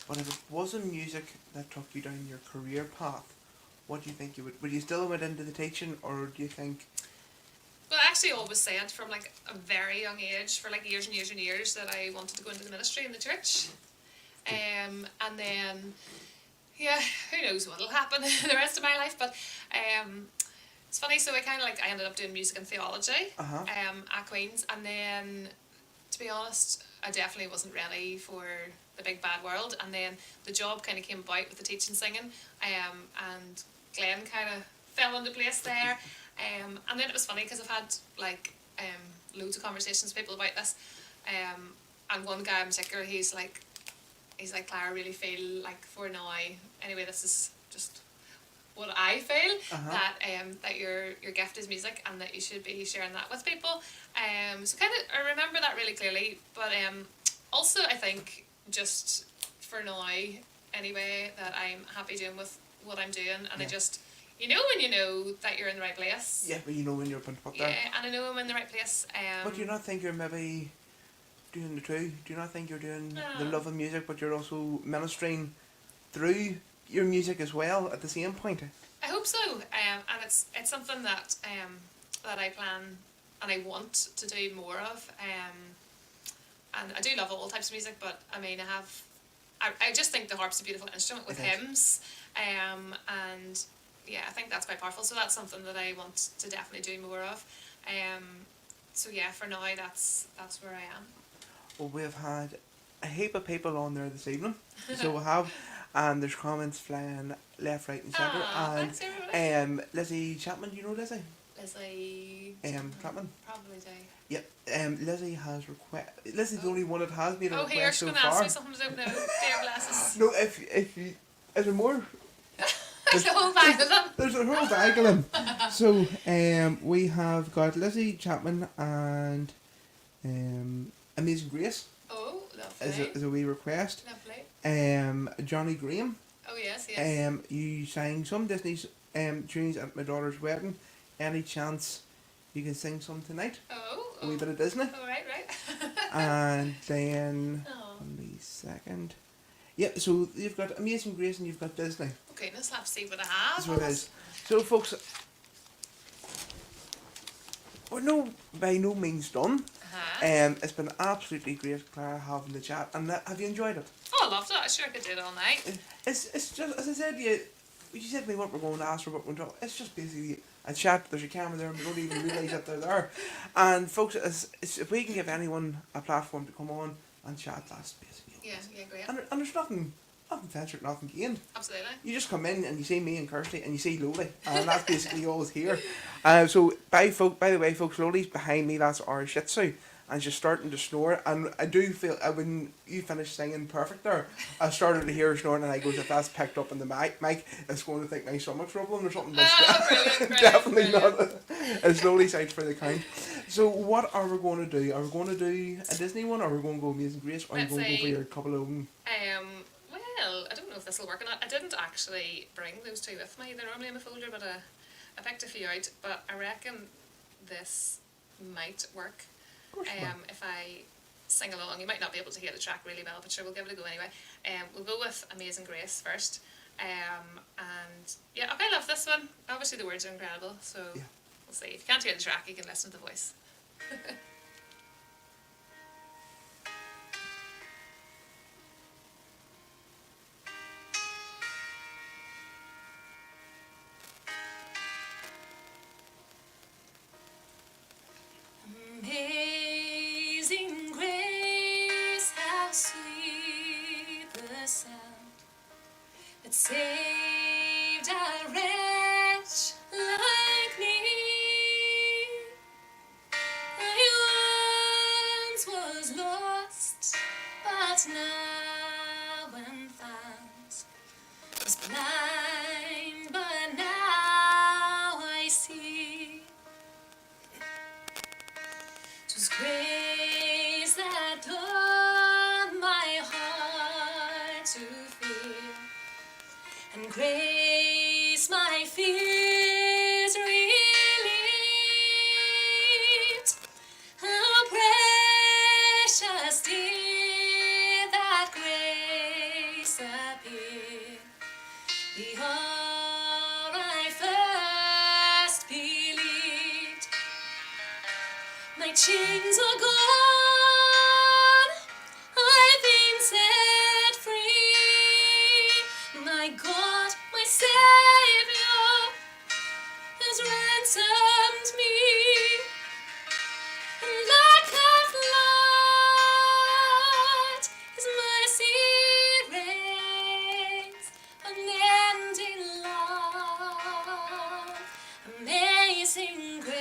But if it wasn't music that took you down your career path, what do you think you would you still went into the teaching, or do you think? Well, I actually always said from like a very young age, for like years and years and years, that I wanted to go into the ministry in the church. And then, yeah, who knows what'll happen the rest of my life. But it's funny. So I ended up doing music and theology at Queen's, and then, to be honest, I definitely wasn't ready for the big bad world. And then the job kind of came about with the teaching singing, and Glenn kind of fell into place there. And then it was funny because I've had like loads of conversations with people about this, and one guy in particular, he's like, Clara, I really feel like for now, anyway, this is just what I feel, that your gift is music and that you should be sharing that with people. So kind of I remember that really clearly, but also I think just for now anyway, that I'm happy doing with what I'm doing, and I just, you know when you know that you're in the right place. Yeah, but you know when you're put there. Yeah, and I know I'm in the right place. But do you not think you're maybe doing the two? Do you not think you're doing the love of music, but you're also ministering through your music as well at the same point? I hope so. And it's something that that I plan and I want to do more of. And I do love all types of music, but I mean, I just think the harp's a beautiful instrument with hymns. And yeah, I think that's quite powerful. So that's something that I want to definitely do more of. So yeah, for now, that's where I am. Well, we've had a heap of people on there this evening, so we have, and there's comments flying left, right, and centre. And thanks everybody. Lizzie Chapman, do you know Lizzie? Lizzie. Chapman. Probably do. Yep. Lizzie has Lizzie's the only one that has made a Oh, here request she's so gonna ask far. me something I don't know. Dear blesses. No, if you, is there more? There's a whole bag of them. There's a whole bag of them. So, we have got Lizzie Chapman and Amazing Grace Oh, lovely. is a wee request. Lovely. Johnny Graham. Oh yes. You sang some Disney tunes at my daughter's wedding. Any chance you can sing some tonight? A wee bit of Disney. Oh, right. And then Oh. on the second. Yeah, so you've got Amazing Grace and you've got Disney. Okay, let's have to see what I have. That's what it is. So folks, we're by no means done. It's been absolutely great, Clara, having the chat. And have you enjoyed it? Oh, I loved it. I sure could do it all night. It's just, as I said to you, you said to me what we're going to ask for, what we're going to talk. It's just basically a chat. There's a camera there and we don't even realise that they're there. And folks, if we can give anyone a platform to come on and chat, that's basically it. Yeah, great. And there's nothing ventured, nothing gained. Absolutely. You just come in and you see me and Kirsty and you see Loli, and that's basically all is here. So by the way, folks, Loli's behind me. That's our Shih Tzu, and she's starting to snore. And I do feel when you finished singing perfect there, I started to hear her snoring, and I goes, if that's picked up in the mic, it's going to think my stomach's rumbling or something. Brilliant, Definitely not. It's Loli's out for the count. So what are we going to do? Are we going to do a Disney one, or are we going to go Amazing Grace, or are we going to go for your couple of them? Well, I don't know if this will work or not. I didn't actually bring those two with me. They're normally in my folder, but I picked a few out. But I reckon this might work. If I sing along. You might not be able to hear the track really well, but sure, we'll give it a go anyway. We'll go with Amazing Grace first. And yeah, okay, I love this one. Obviously the words are incredible, so Yeah. we'll see. If you can't hear the track, you can listen to the voice. Amazing grace, how sweet the sound that saved a wretch like me. I once was lost, but now am found. Was blind, but now I see. 'Twas grace that taught my heart to fear, and grace my fears relieved. How precious did that grace appear, the hour chains are gone, I've been set free. My God, my Savior has ransomed me. And like a flood, His mercy reigns, unending love, amazing grace.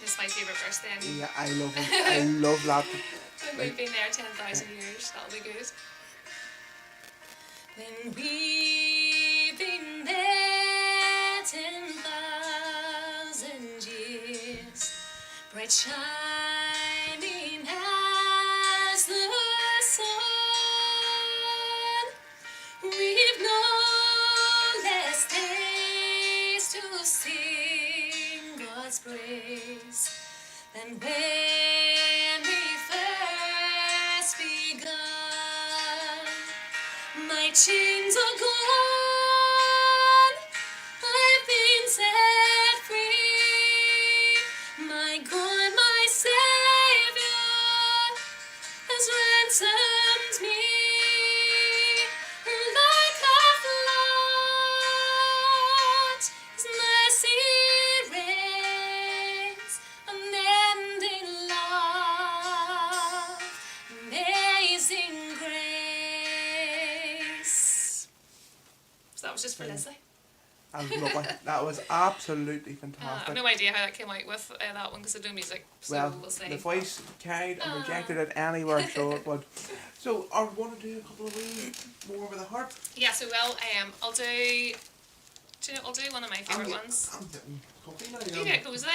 This is my favourite verse then. Yeah, I love it. I love that. When we've been there 10,000 years, that'll be good. When we've been there 10,000 years, bright shining as the sun, we've no less days to sing God's praise than when we first begun. My chains are gone, I've been set free. My God, my Savior has ransomed me. Like a flood, His mercy reigns, unending love, amazing grace. So that was just for Leslie. That was lovely. That was absolutely I fantastic. have no idea how that came out with that one because I do music, so Well, we'll see. the voice carried and rejected it anywhere, so it would. So, are we going to do a couple of more with the harp? Yeah, so well, I'll do you know, I'll do one of my favourite ones. I'm getting coffee now. You get cozy.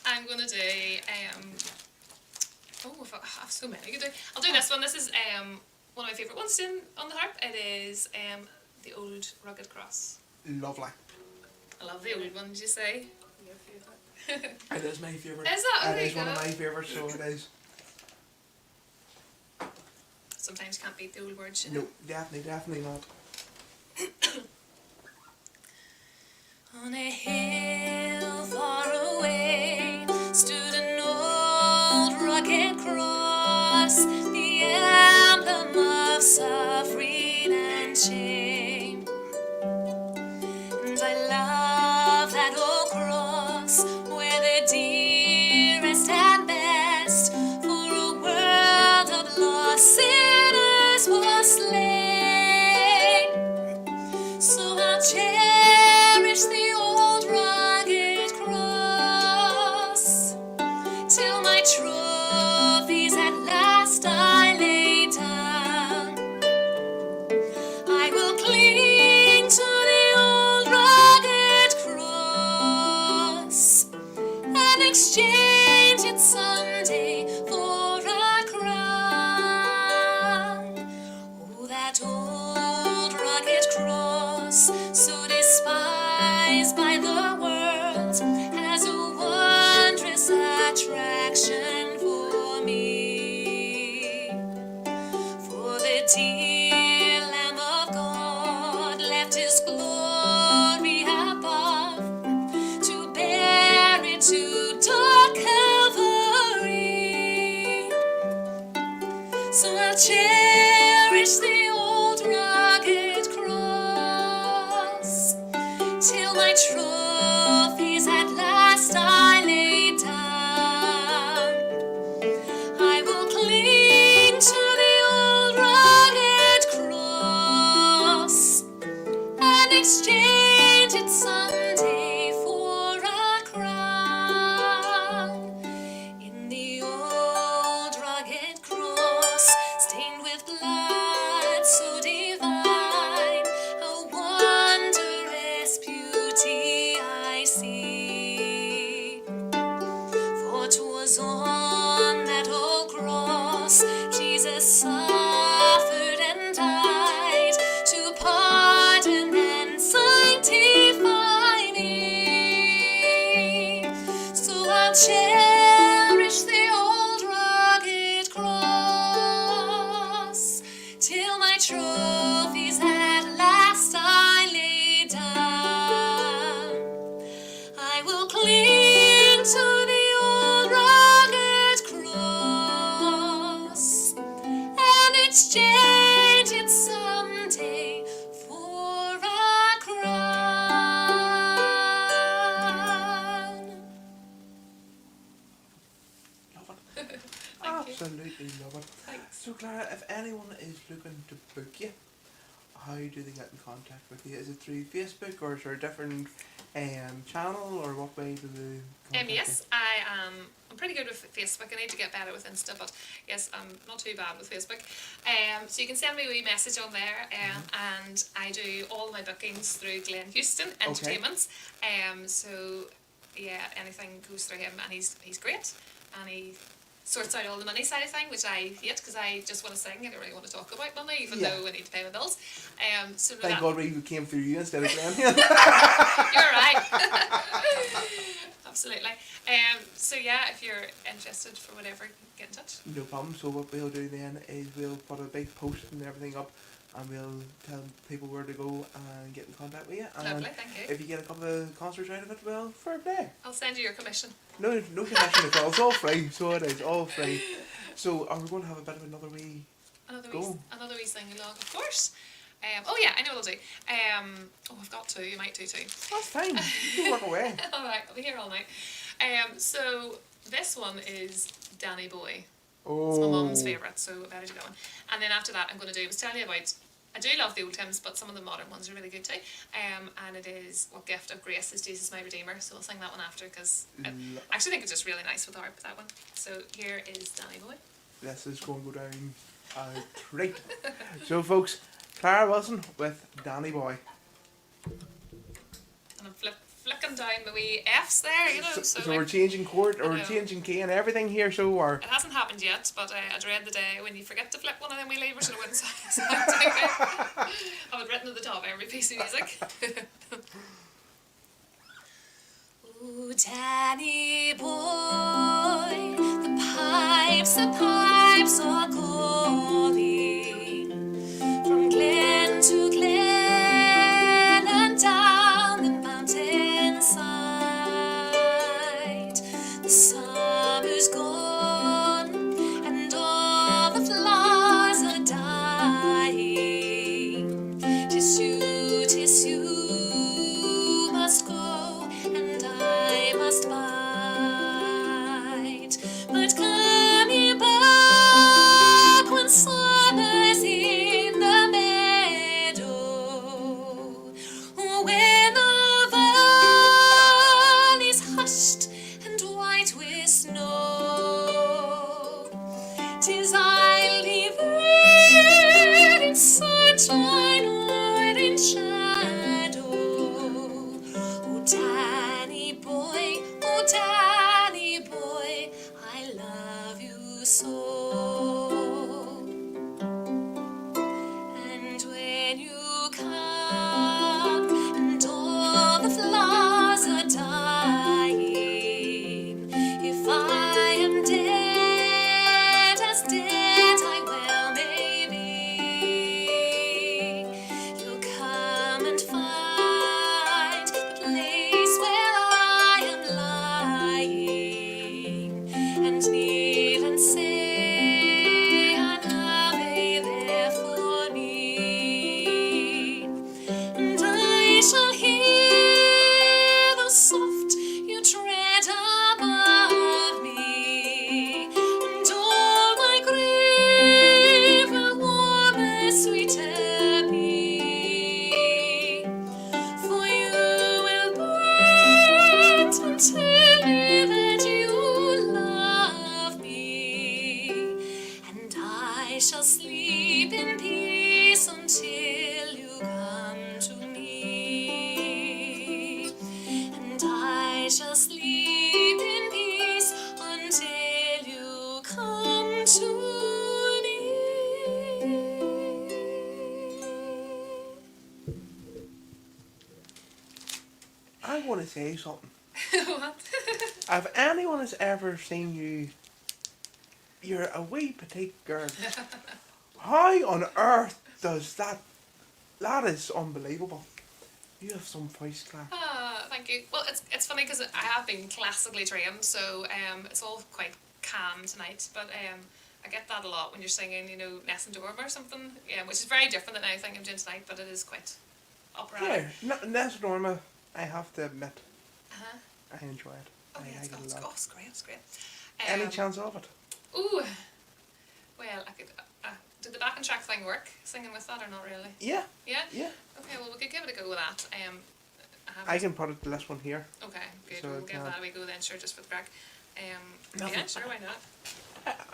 I'm gonna do I have so many to do. I'll do this one. This is one of my favourite ones to do on the harp. It is The Old Rugged Cross. Lovely. I love the old one, did you say? Your favourite? It is my favourite. Is that? Oh, It there is you one of go. my favourites, so it is. Sometimes you can't beat the old words, you know. No, definitely not. On a hill far away stood an old rugged cross, the emblem of suffering and shame. And I love that old cross where the dearest and best for a world of lost sinners was slain. So I'll cherish the old rugged cross till my trophies at last I lay down. I will cling to the old rugged cross and exchange it someday for a crown. Oh, that old rugged cross, so despised by the world, has a wondrous attraction for me. For the dear Lamb of God left His glory above to bear it to dark Calvary. So I'll cherish the old rugged cross till my trophies at last I lay down. I will cling to the old rugged cross and exchange it someday for a crown. In the old rugged cross, stained with blood so divine, a wondrous beauty I see. For 'twas on that old cross Jesus suffered and died to pardon and sanctify me. So I'll cherish the old rugged cross till my trophies at last I lay exchange it someday for a crown. Love it. Thank you. Absolutely love it. Thanks. So Clara, if anyone is looking to book you, how do they get in contact with you? Is it through Facebook, or is there a different channel, or what way do they contact Yes, I'm pretty good with Facebook. I need to get better with Insta, but yes, I'm not too bad with Facebook. So you can send me a wee message on there, and I do all my bookings through Glenn Houston Entertainments. So yeah, anything goes through him, and he's great, and he sorts out all the money side of thing, which I hate because I just want to sing. I don't really want to talk about money, even though I need to pay my bills. So Thank God we came through you instead of Glenn. You're right. Absolutely. So yeah, if you're interested for whatever, get in touch. No problem. So what we'll do then is we'll put a big post and everything up, and we'll tell people where to go and get in contact with you. And Lovely, thank you. if you get a couple of concerts out of it, well, fair play. I'll send you your commission. No commission at all. It's all free. So it is all free. So are we going to have a bit of another wee? Another Go. wee sing along, of course. Oh yeah, I know what I'll do. I've got two. You might do too. That's fine. You work away. All right, I'll be here all night. So this one is Danny Boy. It's my mum's favourite, so I better do that one. And then after that, I'm going to do. I was telling you about. I do love the old hymns, but some of the modern ones are really good too. And it is "What Gift of Grace Is Jesus My Redeemer." So I'll sing that one after because I actually think it's just really nice with the harp, that one. So here is Danny Boy. This is going to go down a treat. So folks, Clara Wilson with Danny Boy. And I'm flicking down the wee F's there, you know. So like, we're changing chord, or I we're know. changing key and everything here, so or it hasn't happened yet, but I dread the day when you forget to flick one of them wee levers and it wouldn't sound. I would written at the top of every piece of music. Ooh, Danny boy, the pipes are calling from glen to glen and down the mountainside. The summer's gone and all the flowers are dying. 'Tis you must go and I must bide. But come ye back when summer's in the meadow, when the valley's hushed and white with snow. 'Tis I leave it in sunshine or in shadow. Oh Danny boy, I love you so. And when you come and all the flowers are dying, if I am dead, as dead I well may be, you'll come and find the place where I am lying, and kneel and say an Ave there for me, and I shall hear the soft you tread above me, and all my grief will warm and sweeter be. For you will wait and tell me that you love me, and I shall sleep in peace until you come to me, and I shall sleep in peace until you come to me. I want to say something. What? If anyone has ever seen you, you're a wee petite girl. How on earth does that? That is unbelievable. You have some voice, Clara. Thank you. Well, it's funny because I have been classically trained, so it's all quite calm tonight. But I get that a lot when you're singing, you know, Ness and Dorma or something, which is very different than anything I'm doing tonight, but it is quite operatic. Yeah, Ness Norma, I have to admit, Uh-huh. I enjoy it. Oh, I yeah, like it a it's lot. great, it's great. Any chance of it? Ooh, well, I could, did the backing track thing work, singing with that or not really? Yeah, Yeah? yeah. Okay, well, we could give it a go with that. I can put it the last one here. Okay, good. So We'll it's give not- that a wee go then, sure, just for the crack. Nothing. Yeah, sure, why not?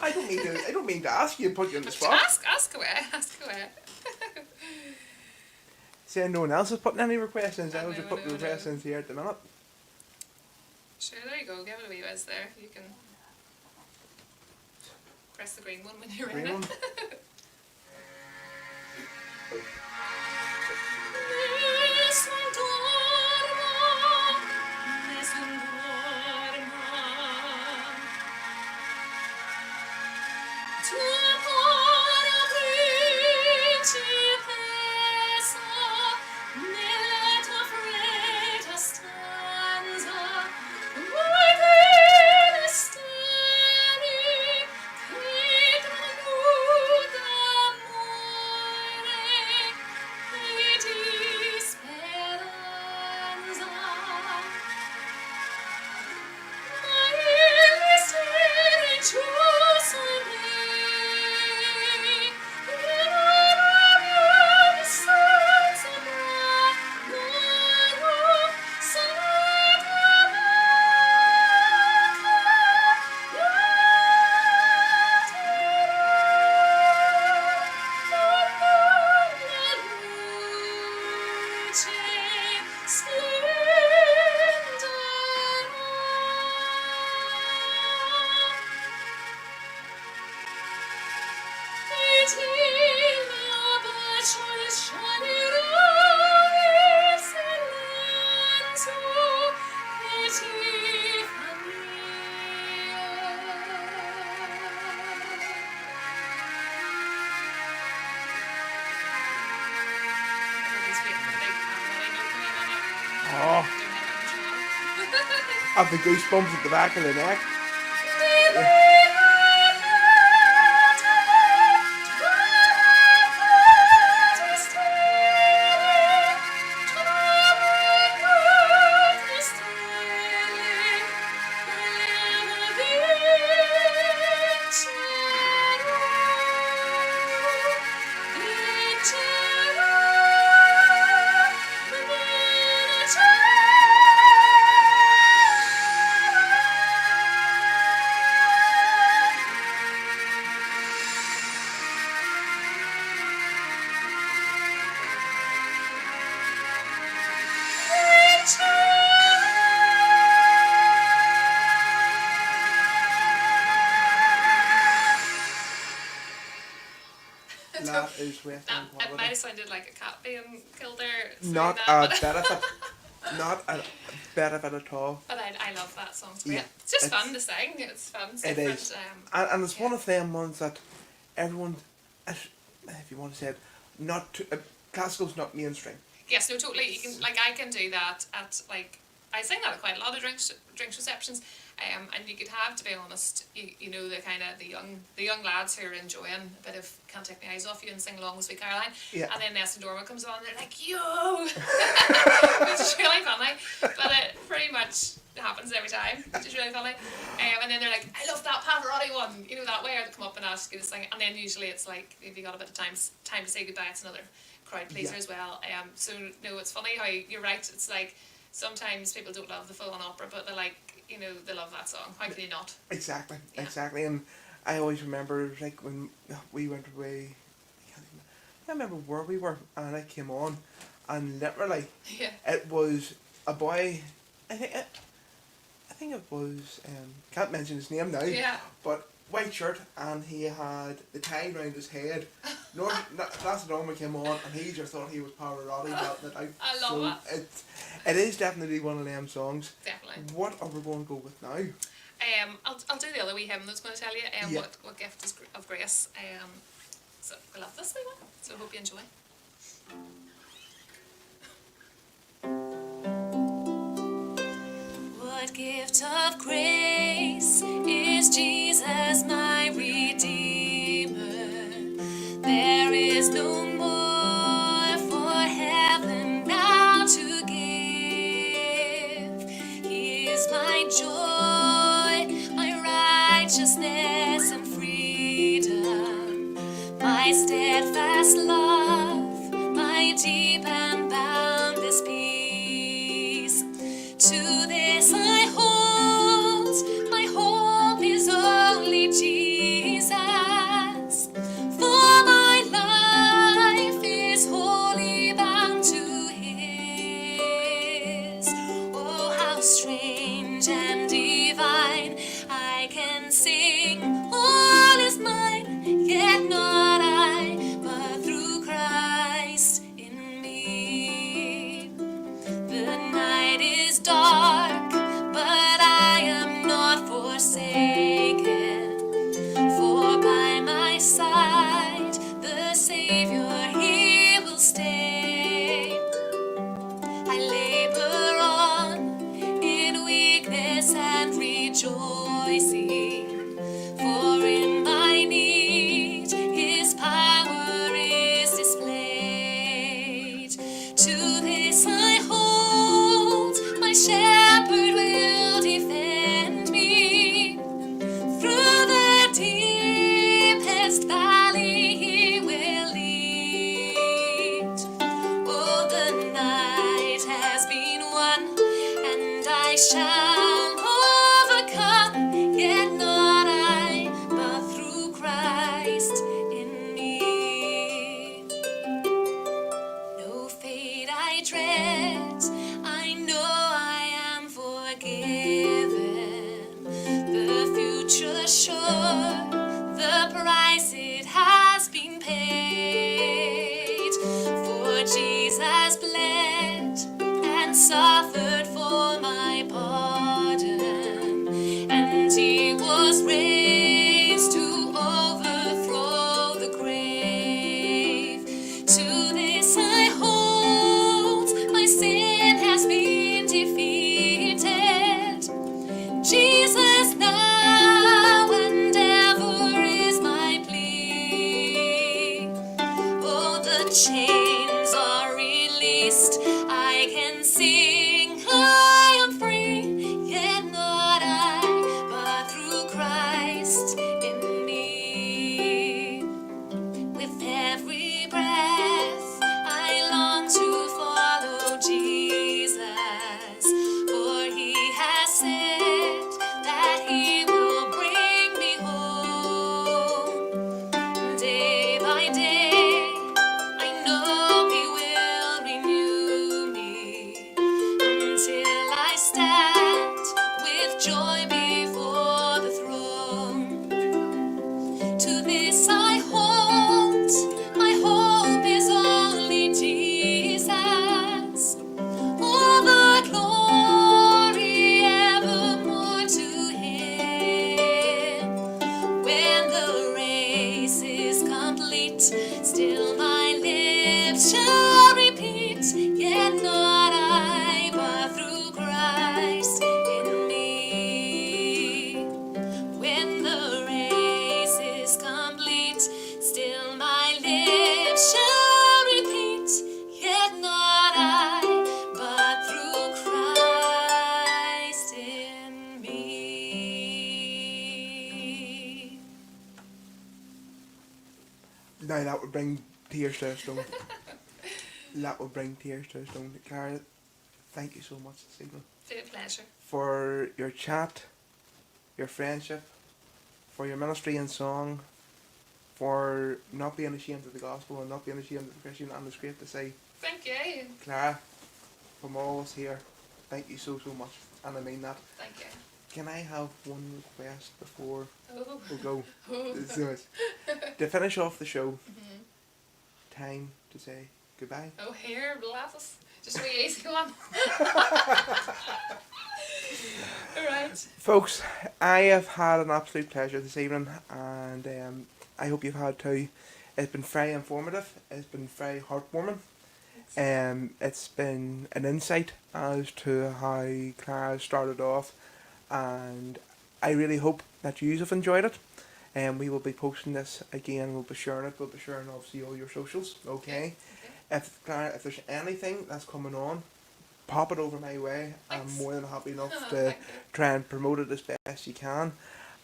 I don't mean to. I don't mean to ask you and put you on the But spot. ask away, ask away. Saying no one else is putting any requests in, so I I was just know, putting I know. requests in here at the minute. Sure, there you go. Give it a wee whiz there. You can press the green one when you're Green ready. one. Oh, I have the goosebumps at the back of the neck. That is with That, it might have quality. sounded like a cat being killed there. saying Not that, a but- bit of it. Not a bit of it at all. But I love that song. It's great. Yeah, It's just it's- fun to sing. It's fun. It's It different. is. And it's one yeah. of them ones that everyone, if you want to say it, not too, classical's not mainstream. Yes, no, totally. You can I can do that at I sing that at quite a lot of drinks receptions, and you could have, to be honest, you know, the kind of the young lads who are enjoying a bit of Can't Take My Eyes Off You and sing along with Sweet Caroline, Yeah. and then Ness and Dorma comes on and they're like, yo, which is really funny, but it pretty much happens every time, which is really funny, and then they're like, I love that Pavarotti one, you know, that way, or they come up and ask you to sing, and then usually it's like, if you got a bit of time to say goodbye, it's another crowd pleaser Yeah. as well. So no, it's funny how you're right. It's like sometimes people don't love the full-on opera, but they're like, you know, they love that song. How can you not? Exactly, Yeah. exactly. And I always remember, like, when we went away, I can't remember where we were, and I came on, and literally, Yeah. it was a boy, I think it was, can't mention his name now, Yeah. but white shirt, and he had the tie around his head. That's the one came on, and he just thought he was Pavarotti belting it out. I love It is definitely one of them songs. Definitely. What are we going to go with now? I'll do the other wee hymn that's going to tell you Yeah. what gift is of grace. So I love this wee one. So I hope you enjoy. What gift of grace is Jesus my Redeemer? steadfast love, my deep and boundless peace. To this I hold, my hope is only Jesus. For my life is wholly bound to His. Oh, how strange and divine, I can sing, all is mine, yet not I, but through Christ in me. The night is dark, but I am not forsaken, for by my side the Savior, He will stay. I labor on in weakness and rejoicing, for in my need His power is displayed. To this I hold, my shepherd will defend me. Through the deepest valley He will lead. Oh, the night has been won, and I shall overcome, yet not I, but through Christ in me. No fate I dread, I know I am forgiven. The future sure, the price it has been paid. For Jesus bled and suffered for my pardon, and He was raised to overthrow the grave. To this I hold, my sin has been defeated. Jesus now and ever is my plea. Oh, the chains are released, I can sing, I am free, yet not I, but through Christ in me. With every breath I long to follow Jesus, for He has said that He will bring me home. Day by day I know He will renew me, until I stand with joy before the throne. To this I hold, my hope is only Jesus. All the glory evermore to Him. When the race is complete, still my lips shall repeat, yet not I, but through Christ in me. When the race is complete, still my lips shall repeat, yet not I, but through Christ in me. Now that would bring tears to a stone. That would bring tears to a stone. Clara, thank you so much this evening It's a pleasure. for your chat, your friendship, for your ministry and song, for not being ashamed of the gospel and not being ashamed of the Christian. And it's great to say, Thank you. Clara, from all of us here, thank you so much, and I mean that. Thank you. Can I have one request before Oh. we go? Oh. So to finish off the show, time to say goodbye. Oh, here, glasses. Just a wee easy one. Alright. Folks, I have had an absolute pleasure this evening, and I hope you've had too. It's been very informative, it's been very heartwarming. It's been an insight as to how Clara started off, and I really hope that you have enjoyed it. We will be posting this again, we'll be sharing it, we'll be sharing obviously all your socials, okay? If there's anything that's coming on, pop it over my way. Thanks. I'm more than happy enough to Thank you. try and promote it as best you can.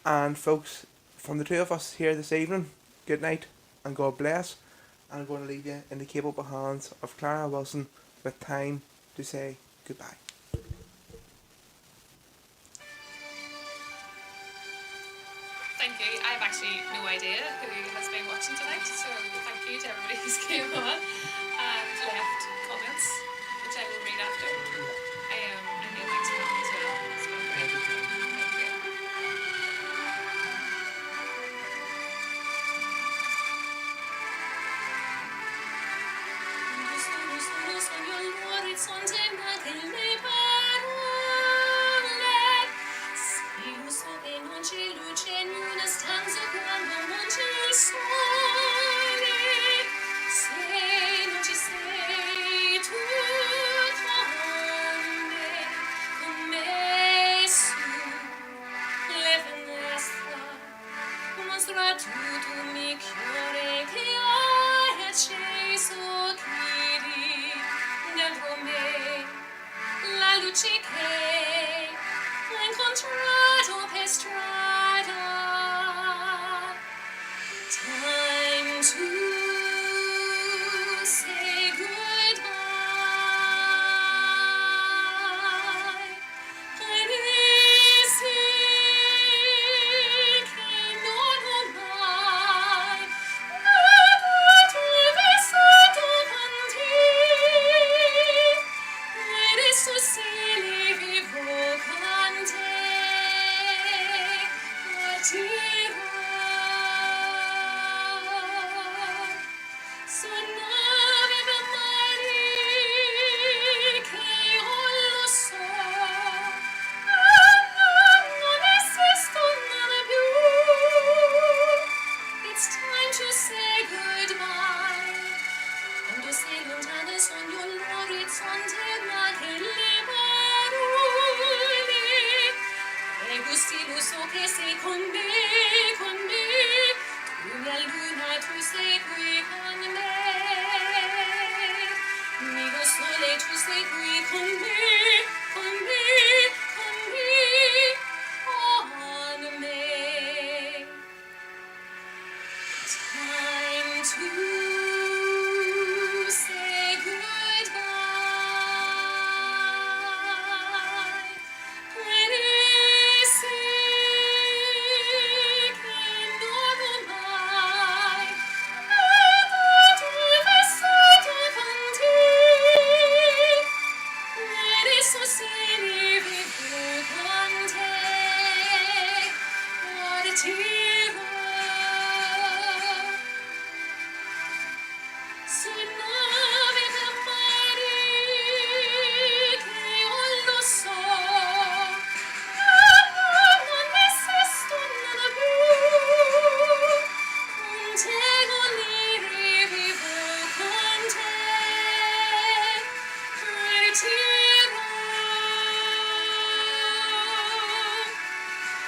And folks, from the two of us here this evening, good night and and God bless. And I'm going to leave you in the capable hands of Clara Wilson with time to say goodbye. Thank you. I have actually no idea who has been watching tonight, so thank you to everybody who's came on and left comments, which I will read after. And thanks for coming as well. It's been great. Thank you. L'orizzonte manca le parole, sì, lo so che non c'è luce in una stanza quando non c'è il sole, se non ci sei tu con me su le finestre, mostra tutto mi chiore che hai acceso chiedi dentro me la luce che ho incontrato per strada. Time to say goodbye. Parisi che non ho mai avuto vissuto con te. Adesso se li vivo con te, partirò. Sono viva mari che io lo so, non esistono più. It's time to say goodbye. Quando sei lontana sogno l'orizzonte ma che le parole e gusti lo so che sei con me, con me. Tu mia luna, tu sei qui con me. Mio sole, tu sei qui con me, con me, con me, on me. Time to say goodbye. Parisi che non ho mai avuto vissuto con te. Adesso se li vivo con te, partirò. Sono viva mari che io lo so, non esistono più. Con te non li rivivo, con te partirò.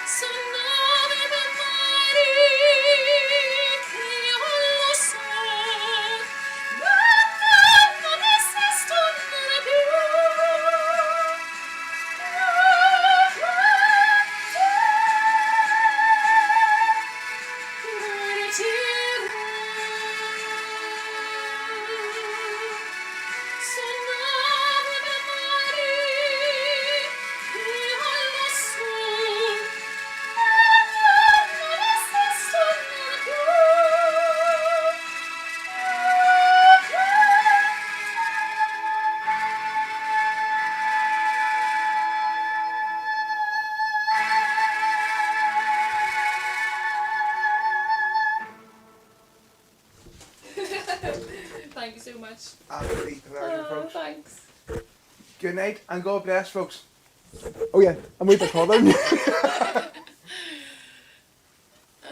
Sono viva mari che io lo so, non esistono più. Sono viva mari che io lo so, non esistono più. Thank you so much. Absolutely pleasure, folks. Thanks. Good night and God bless, folks. Oh yeah, I'm with the father.